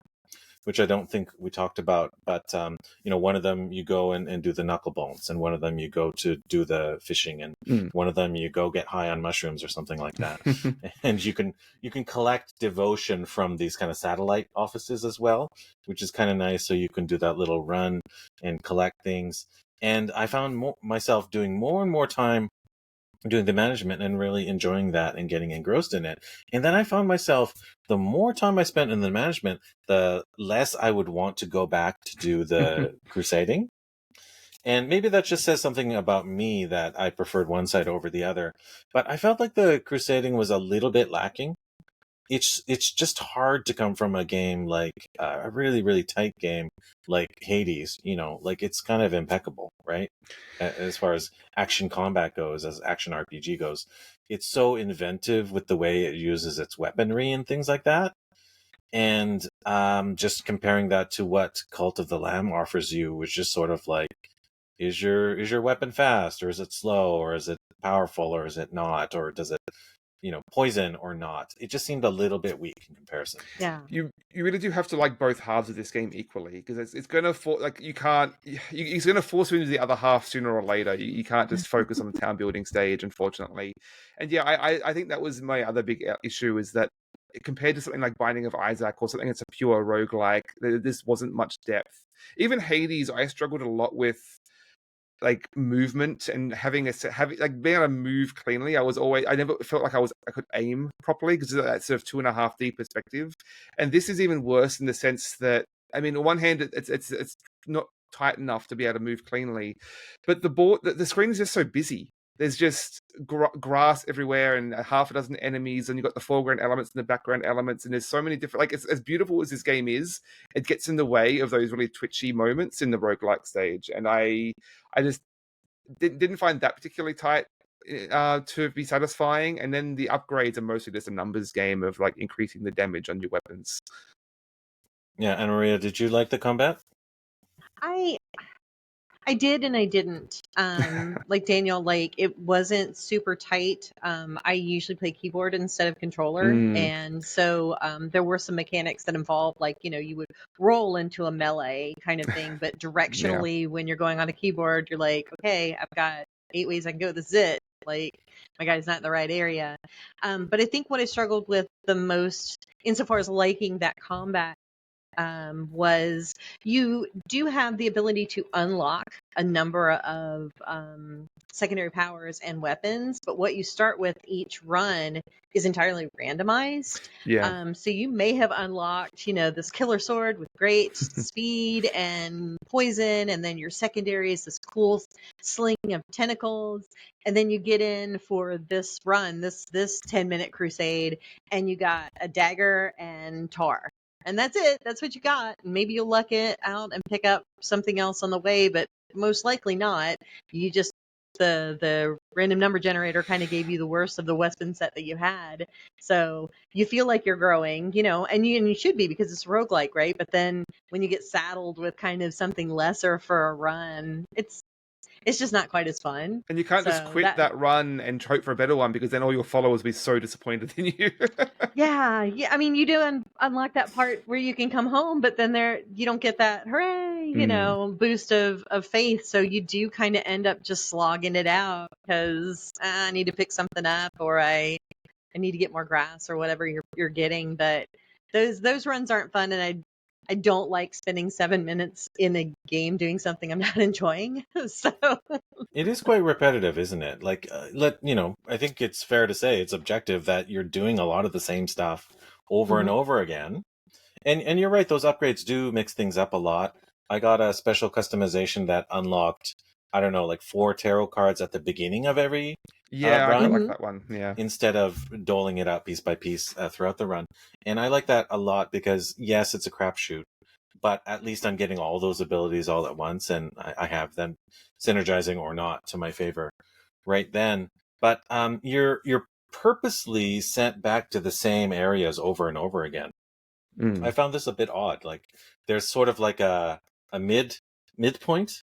which I don't think we talked about. But one of them you go and do the knuckle bones, and one of them you go to do the fishing, and one of them you go get high on mushrooms or something like that. And you can collect devotion from these kind of satellite offices as well, which is kind of nice. So you can do that little run and collect things. And I found myself doing more and more time doing the management and really enjoying that and getting engrossed in it. And then I found myself, the more time I spent in the management, the less I would want to go back to do the crusading. And maybe that just says something about me, that I preferred one side over the other. But I felt like the crusading was a little bit lacking. It's just hard to come from a game like a really, really tight game like Hades, like it's kind of impeccable, right? As far as action combat goes, as action RPG goes, it's so inventive with the way it uses its weaponry and things like that. And just comparing that to what Cult of the Lamb offers you was just sort of like, is your weapon fast, or is it slow, or is it powerful, or is it not, or does it poison or not? It just seemed a little bit weak in comparison. Yeah. You really do have to like both halves of this game equally, because it's going to he's going to force you into the other half sooner or later. You can't just focus on the town building stage, unfortunately. And yeah, I think that was my other big issue, is that compared to something like Binding of Isaac or something that's a pure roguelike, this wasn't much depth. Even Hades, I struggled a lot with like movement and having being able to move cleanly. I never felt like I could aim properly because of that sort of 2.5D perspective. And this is even worse in the sense that, I mean, on one hand, it's not tight enough to be able to move cleanly, but the screen is just so busy. There's just grass everywhere and half a dozen enemies, and you've got the foreground elements and the background elements, and there's so many different, like, as beautiful as this game is, it gets in the way of those really twitchy moments in the roguelike stage. And I just didn't find that particularly tight to be satisfying. And then the upgrades are mostly just a numbers game of like increasing the damage on your weapons. Yeah, AnnaMaria, did you like the combat? I did and I didn't. Like Daniel, like it wasn't super tight. I usually play keyboard instead of controller. And so there were some mechanics that involved, like, you would roll into a melee kind of thing, but directionally when you're going on a keyboard, you're like, okay, I've got 8 ways I can go. This is it. Like, my guy's not in the right area. But I think what I struggled with the most, insofar as liking that combat, was you do have the ability to unlock a number of secondary powers and weapons, but what you start with each run is entirely randomized. So you may have unlocked, this killer sword with great speed and poison, and then your secondary is this cool sling of tentacles, and then you get in for this run, this 10-minute crusade, and you got a dagger and tar. And that's it. That's what you got. Maybe you'll luck it out and pick up something else on the way, but most likely not. You just, the random number generator kind of gave you the worst of the weapon set that you had. So you feel like you're growing, and you should be, because it's roguelike, right? But then when you get saddled with kind of something lesser for a run, it's just not quite as fun. And you can't just So quit that, that run and hope for a better one, because then all your followers will be so disappointed in you. yeah. I mean, you do unlock that part where you can come home, but then you don't get that hooray, boost of faith. So you do kind of end up just slogging it out because I need to pick something up, or I need to get more grass, or whatever you're getting. But those runs aren't fun, and I don't like spending 7 minutes in a game doing something I'm not enjoying. So It is quite repetitive, isn't it? Like, I think it's fair to say it's objective that you're doing a lot of the same stuff over and over again. And you're right, those upgrades do mix things up a lot. I got a special customization that unlocked, I don't know, like 4 tarot cards at the beginning of every Yeah, I quite run, like that one. Yeah. instead of doling it out piece by piece throughout the run. And I like that a lot because, yes, it's a crapshoot, but at least I'm getting all those abilities all at once, and I have them synergizing or not to my favor right then. But you're purposely sent back to the same areas over and over again. I found this a bit odd. Like, there's sort of like a midpoint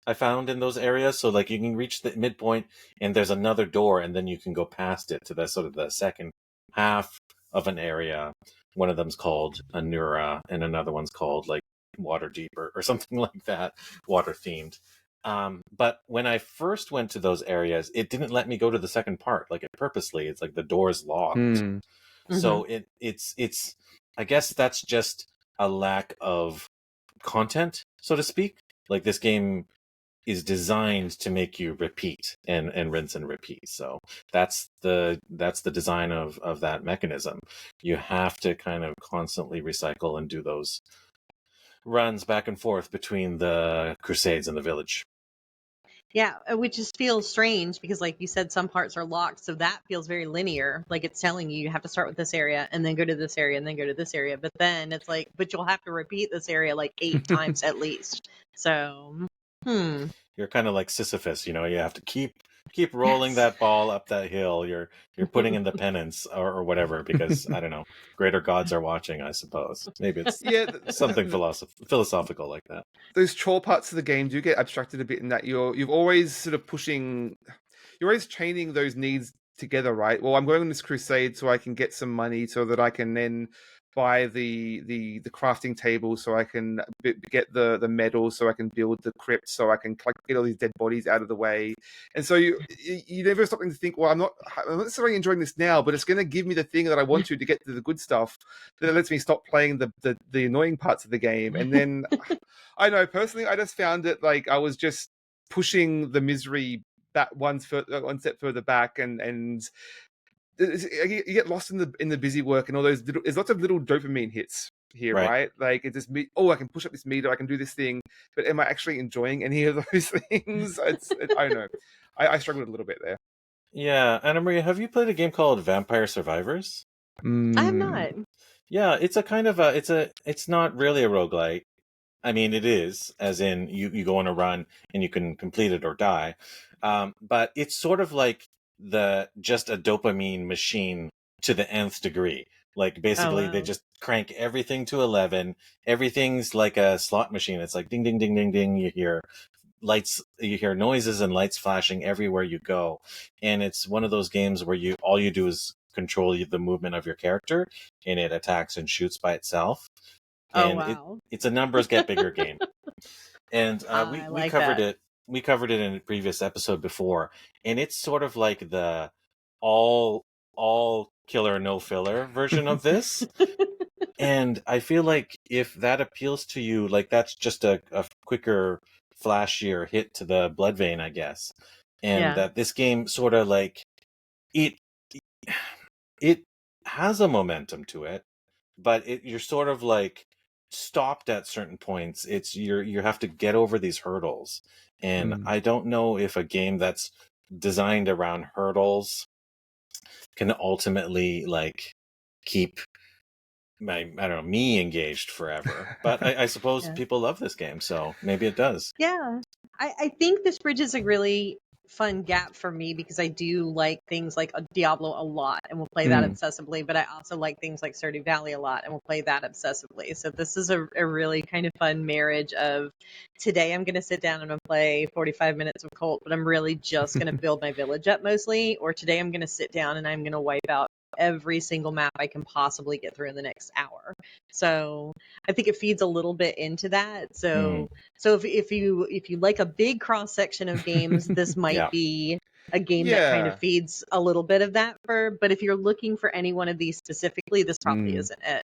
I found in those areas. So like you can reach the midpoint and there's another door, and then you can go past it to the sort of the second half of an area. One of them's called Anura and another one's called like Waterdeep or something like that, water themed. But when I first went to those areas, it didn't let me go to the second part. Like, it purposely, it's like the door's locked. So it's I guess that's just a lack of content, so to speak. Like, this game is designed to make you repeat and rinse and repeat. So that's the design of that mechanism. You have to kind of constantly recycle and do those runs back and forth between the crusades and the village. yeah, which just feels strange because, like you said, some parts are locked, so that feels very linear. Like, it's telling you have to start with this area and then go to this area and then go to this area. But then it's like, but you'll have to repeat this area like 8 times at least. So, You're kind of like Sisyphus, you have to keep rolling that ball up that hill. You're putting in the penance or whatever, because I don't know, greater gods are watching, I suppose. Maybe it's something philosophical like that. Those chore parts of the game do get abstracted a bit in that you've always sort of you're always chaining those needs together, right? Well, I'm going on this crusade so I can get some money so that I can then buy the crafting table, so I can get the medals, so I can build the crypt, so I can get all these dead bodies out of the way. And so you never stop to think, well, I'm not necessarily enjoying this now, but it's going to give me the thing that I want to get to the good stuff that lets me stop playing the annoying parts of the game. And then I know personally, I just found it like I was just pushing the misery that one step further back, and you get lost in the busy work and all those there's lots of little dopamine hits here, right? Like, it just I can push up this meter, I can do this thing, but am I actually enjoying any of those things? I don't know. I struggled a little bit there. Yeah, AnnaMaria, have you played a game called Vampire Survivors? I have not. Yeah, it's a kind of it's not really a roguelike. I mean, it is, as in you go on a run and you can complete it or die. But it's sort of like just a dopamine machine to the nth degree. Like, basically, they just crank everything to 11. Everything's like a slot machine. It's like ding, ding, ding, ding, ding. You hear lights, you hear noises and lights flashing everywhere you go. And it's one of those games where all you do is control the movement of your character, and it attacks and shoots by itself. And it's a numbers get bigger game. And we covered it. We covered it in a previous episode before, and it's sort of like the all killer no filler version of this. And I feel like if that appeals to you, like, that's just a quicker, flashier hit to the blood vein, I guess. And that this game sort of like it has a momentum to it, but you're sort of like stopped at certain points. It's you have to get over these hurdles, and I don't know if a game that's designed around hurdles can ultimately like keep I don't know, me engaged forever. But I suppose people love this game, so maybe it does. Yeah, I think this bridges a really fun gap for me because I do like things like Diablo a lot and will play that obsessively, but I also like things like Stardew Valley a lot and will play that obsessively. So this is a really kind of fun marriage of today I'm going to sit down and I'm going to play 45 minutes of Cult, but I'm really just going to build my village up mostly, or today I'm going to sit down and I'm going to wipe out every single map I can possibly get through in the next hour. So I think it feeds a little bit into that. So if you like a big cross section of games, this might be a game that kind of feeds a little bit of that but if you're looking for any one of these specifically, this probably isn't it.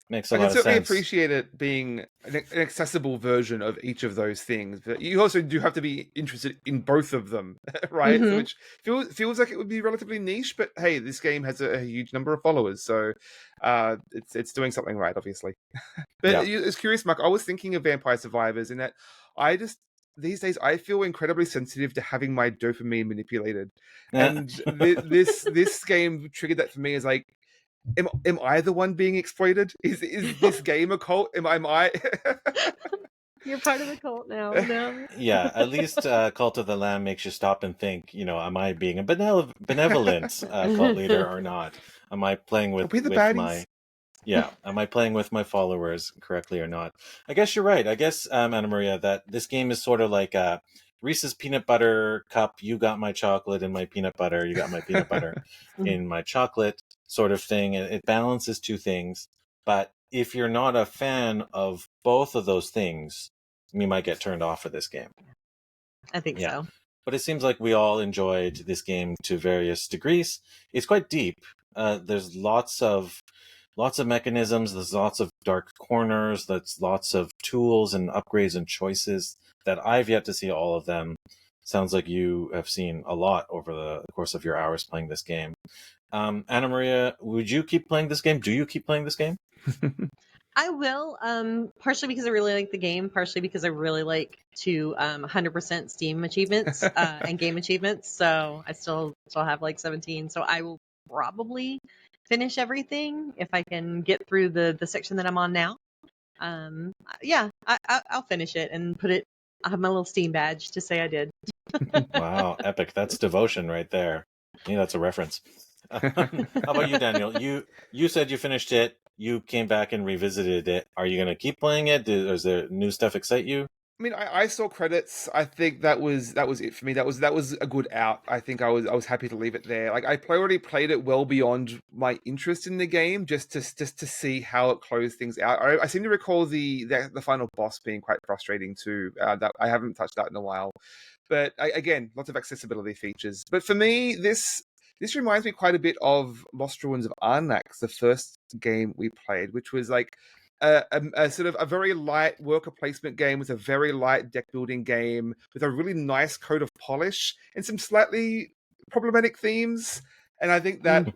Makes a I lot can of certainly sense. appreciate it being an accessible version of each of those things, but you also do have to be interested in both of them, right? So which feels like it would be relatively niche, but hey, this game has a huge number of followers, so it's doing something right, obviously. But it's curious, Mark. I was thinking of Vampire Survivors in that these days I feel incredibly sensitive to having my dopamine manipulated, and this game triggered that for me. Is like, am I the one being exploited? Is this game a cult? Am I? You're part of the cult now. No. Yeah, at least Cult of the Lamb makes you stop and think, am I being a benevolent cult leader or not? Am I playing with baddies? am I playing with my followers correctly or not? I guess you're right. I guess, AnnaMaria, that this game is sort of like a Reese's peanut butter cup. You got my chocolate in my peanut butter. You got my peanut butter in my chocolate sort of thing. And it balances two things. But if you're not a fan of both of those things, you might get turned off of this game. I think so. But it seems like we all enjoyed this game to various degrees. It's quite deep. There's lots of mechanisms. There's lots of dark corners. There's lots of tools and upgrades and choices that I've yet to see all of them. Sounds like you have seen a lot over the course of your hours playing this game. AnnaMaria, would you keep playing this game? Do you keep playing this game? I will, partially because I really like the game, partially because I really like to 100% Steam achievements and game achievements. So I still have like 17. So I will probably finish everything if I can get through the section that I'm on now. I'll finish it and I'll have my little Steam badge to say I did. Wow, epic. That's devotion right there. Yeah, that's a reference. How about you, Daniel? You said you finished it. You came back and revisited it. Are you going to keep playing it? Does there new stuff excite you? I mean, I saw credits. I think that was it for me. That was a good out. I think I was happy to leave it there. Like I already played it well beyond my interest in the game, just to see how it closed things out. I seem to recall the final boss being quite frustrating too. That I haven't touched that in a while. But again, lots of accessibility features. But for me, this reminds me quite a bit of Lost Ruins of Arnak, the first game we played, which was like a sort of a very light worker placement game with a very light deck building game with a really nice coat of polish and some slightly problematic themes. And I think that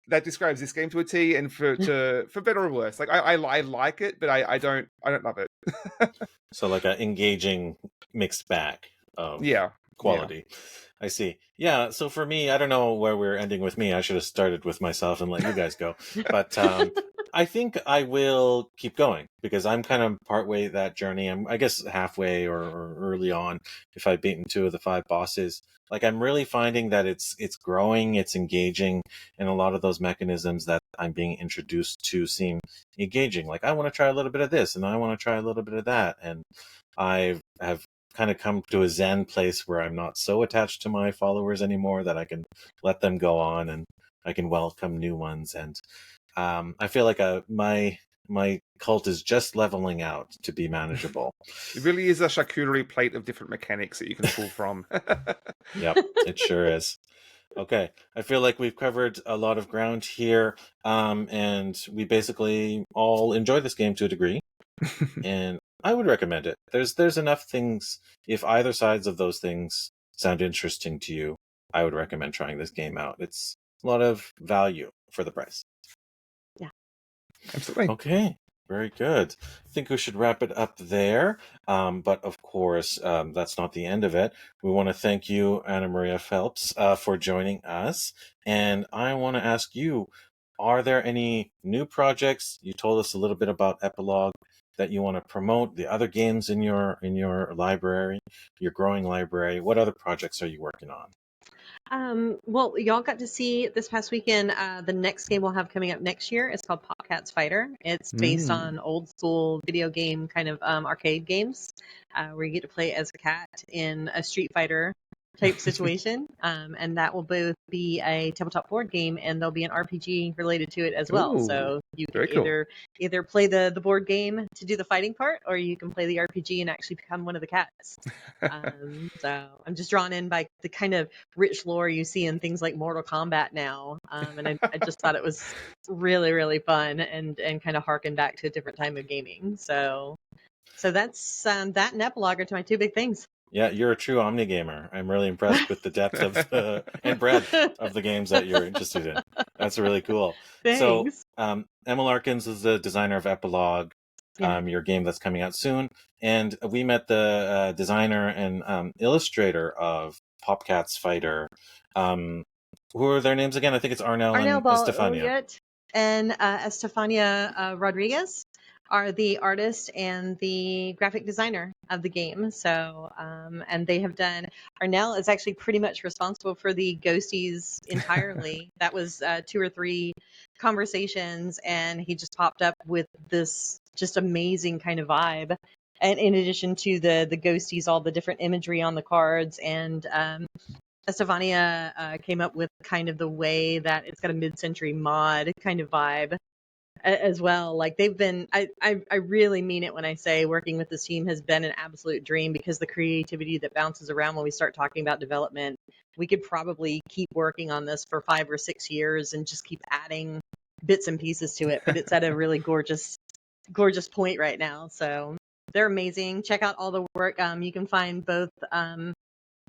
that describes this game to a T, and for better or worse. Like I like it, but I don't love it. So like an engaging mixed bag of quality. Yeah. I see. Yeah, so for me, I don't know where we're ending with me. I should have started with myself and let you guys go. But I think I will keep going because I'm kind of partway that journey. I'm, I guess, halfway or early on if I've beaten 2 of the 5 bosses. Like, I'm really finding that it's growing, it's engaging, and a lot of those mechanisms that I'm being introduced to seem engaging. Like, I want to try a little bit of this, and I want to try a little bit of that. And I have kind of come to a zen place where I'm not so attached to my followers anymore, that I can let them go on and I can welcome new ones. And I feel like my cult is just leveling out to be manageable. It really is a charcuterie plate of different mechanics that you can pull from. Yep, it sure is. Okay, I feel like we've covered a lot of ground here, and we basically all enjoy this game to a degree, and I would recommend it. There's enough things. If either sides of those things sound interesting to you, I would recommend trying this game out. It's a lot of value for the price. Yeah, absolutely. Okay, very good. I think we should wrap it up there. But of course, that's not the end of it. We want to thank you, AnnaMaria Phelps, for joining us. And I want to ask you, are there any new projects? You told us a little bit about Epilogue that you want to promote, the other games in your library, your growing library? What other projects are you working on? Well, y'all got to see this past weekend. The next game we'll have coming up next year is called Popcats Fighter. It's based on old school video game kind of arcade games, where you get to play as a cat in a Street Fighter type situation. And that will both be a tabletop board game, and there'll be an RPG related to it as well. Ooh, So you can very cool. either play the board game to do the fighting part, or you can play the RPG and actually become one of the cats. So I'm just drawn in by the kind of rich lore you see in things like Mortal Kombat now. And I just thought it was really, really fun and kind of harken back to a different time of gaming. So that's that and Epilogue are to my two big things. Yeah, you're a true omnigamer. I'm really impressed with the depth of and breadth of the games that you're interested in. That's really cool. Thanks. So, Emma Larkins is the designer of Epilogue, your game that's coming out soon. And we met the designer and illustrator of Popcats Fighter. Who are their names again? I think it's Arnel and Estefania. And Estefania Rodriguez are the artist and the graphic designer of the game. So, and they have done, Arnel is actually pretty much responsible for the Ghosties entirely. That was 2 or 3 conversations, and he just popped up with this just amazing kind of vibe. And in addition to the Ghosties, all the different imagery on the cards, and Estefania came up with kind of the way that it's got a mid-century mod kind of vibe as well. Like they've been, I really mean it when I say working with this team has been an absolute dream, because the creativity that bounces around when we start talking about development, we could probably keep working on this for 5 or 6 years and just keep adding bits and pieces to it. But it's at a really gorgeous point right now. So they're amazing. Check out all the work. You can find both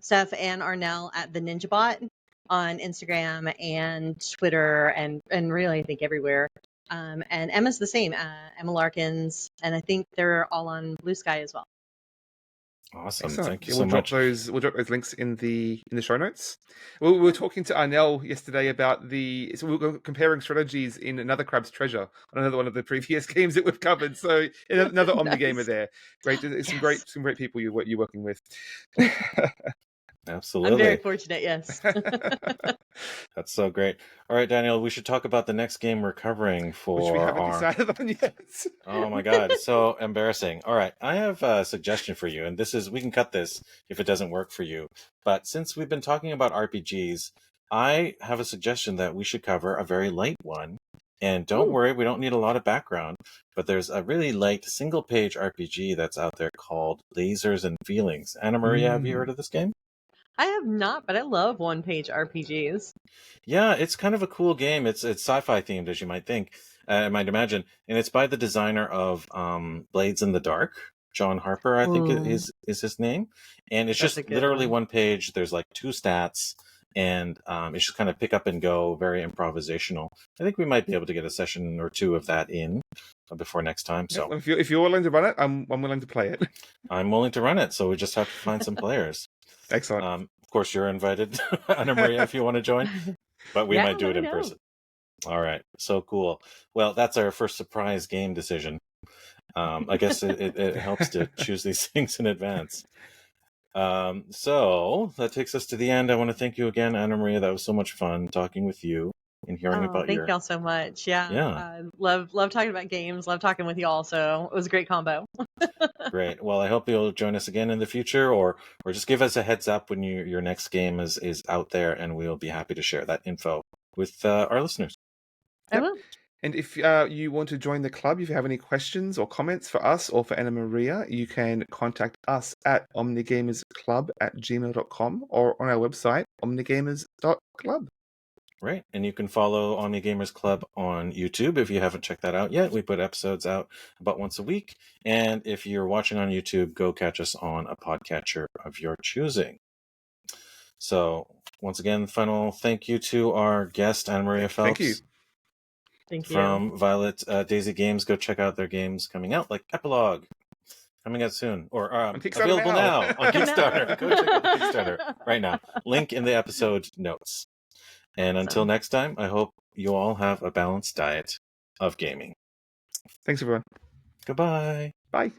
Steph and Arnel at the Ninja Bot on Instagram and Twitter and really I think everywhere. And Emma's the same, Emma Larkins, and I think they're all on Blue Sky as well. Awesome. Excellent. Thank you so much. We'll drop those links in the show notes. We were talking to Arnel yesterday about so we were comparing strategies in Another Crab's Treasure, another one of the previous games that we've covered. So another omnigamer there. Great, some great people you're working with. Absolutely. I'm very fortunate, yes. That's so great. All right, Daniel, we should talk about the next game we're covering for which we haven't decided on yet. Oh my God, it's so embarrassing. All right, I have a suggestion for you, and we can cut this if it doesn't work for you. But since we've been talking about RPGs, I have a suggestion that we should cover a very light one. And don't worry, we don't need a lot of background, but there's a really light single-page RPG that's out there called Lasers and Feelings. AnnaMaria, have you heard of this game? I have not, but I love one-page RPGs. Yeah, it's kind of a cool game. It's sci-fi themed, as you might think, might imagine, and it's by the designer of Blades in the Dark, John Harper, I think is his name, and it's just literally one page. There's like 2 stats, and it's just kind of pick up and go, very improvisational. I think we might be able to get a session or 2 of that in before next time. So if you're willing to run it, I'm willing to play it. I'm willing to run it, so we just have to find some players. Excellent. Of course, you're invited, AnnaMaria, if you want to join, but we might do it in person. All right. So cool. Well, that's our first surprise game decision. I guess it helps to choose these things in advance. So that takes us to the end. I want to thank you again, AnnaMaria. That was so much fun talking with you and hearing about thank y'all so much. Yeah. Love talking about games. Love talking with y'all. So it was a great combo. Great. Well, I hope you'll join us again in the future, or just give us a heads up when your next game is out there, and we'll be happy to share that info with our listeners. I will. And if you want to join the club, if you have any questions or comments for us or for AnnaMaria, you can contact us at omnigamersclub@gmail.com or on our website, omnigamers.club. Right. And you can follow OmniGamers Club on YouTube if you haven't checked that out yet. We put episodes out about once a week. And if you're watching on YouTube, go catch us on a podcatcher of your choosing. So once again, final thank you to our guest, AnnaMaria Phelps. Thank you. Thank you. From Violet Daisy Games. Go check out their games coming out, like Epilogue, coming out soon, or available now on Kickstarter. Go check out the Kickstarter right now. Link in the episode notes. And until next time, I hope you all have a balanced diet of gaming. Thanks, everyone. Goodbye. Bye.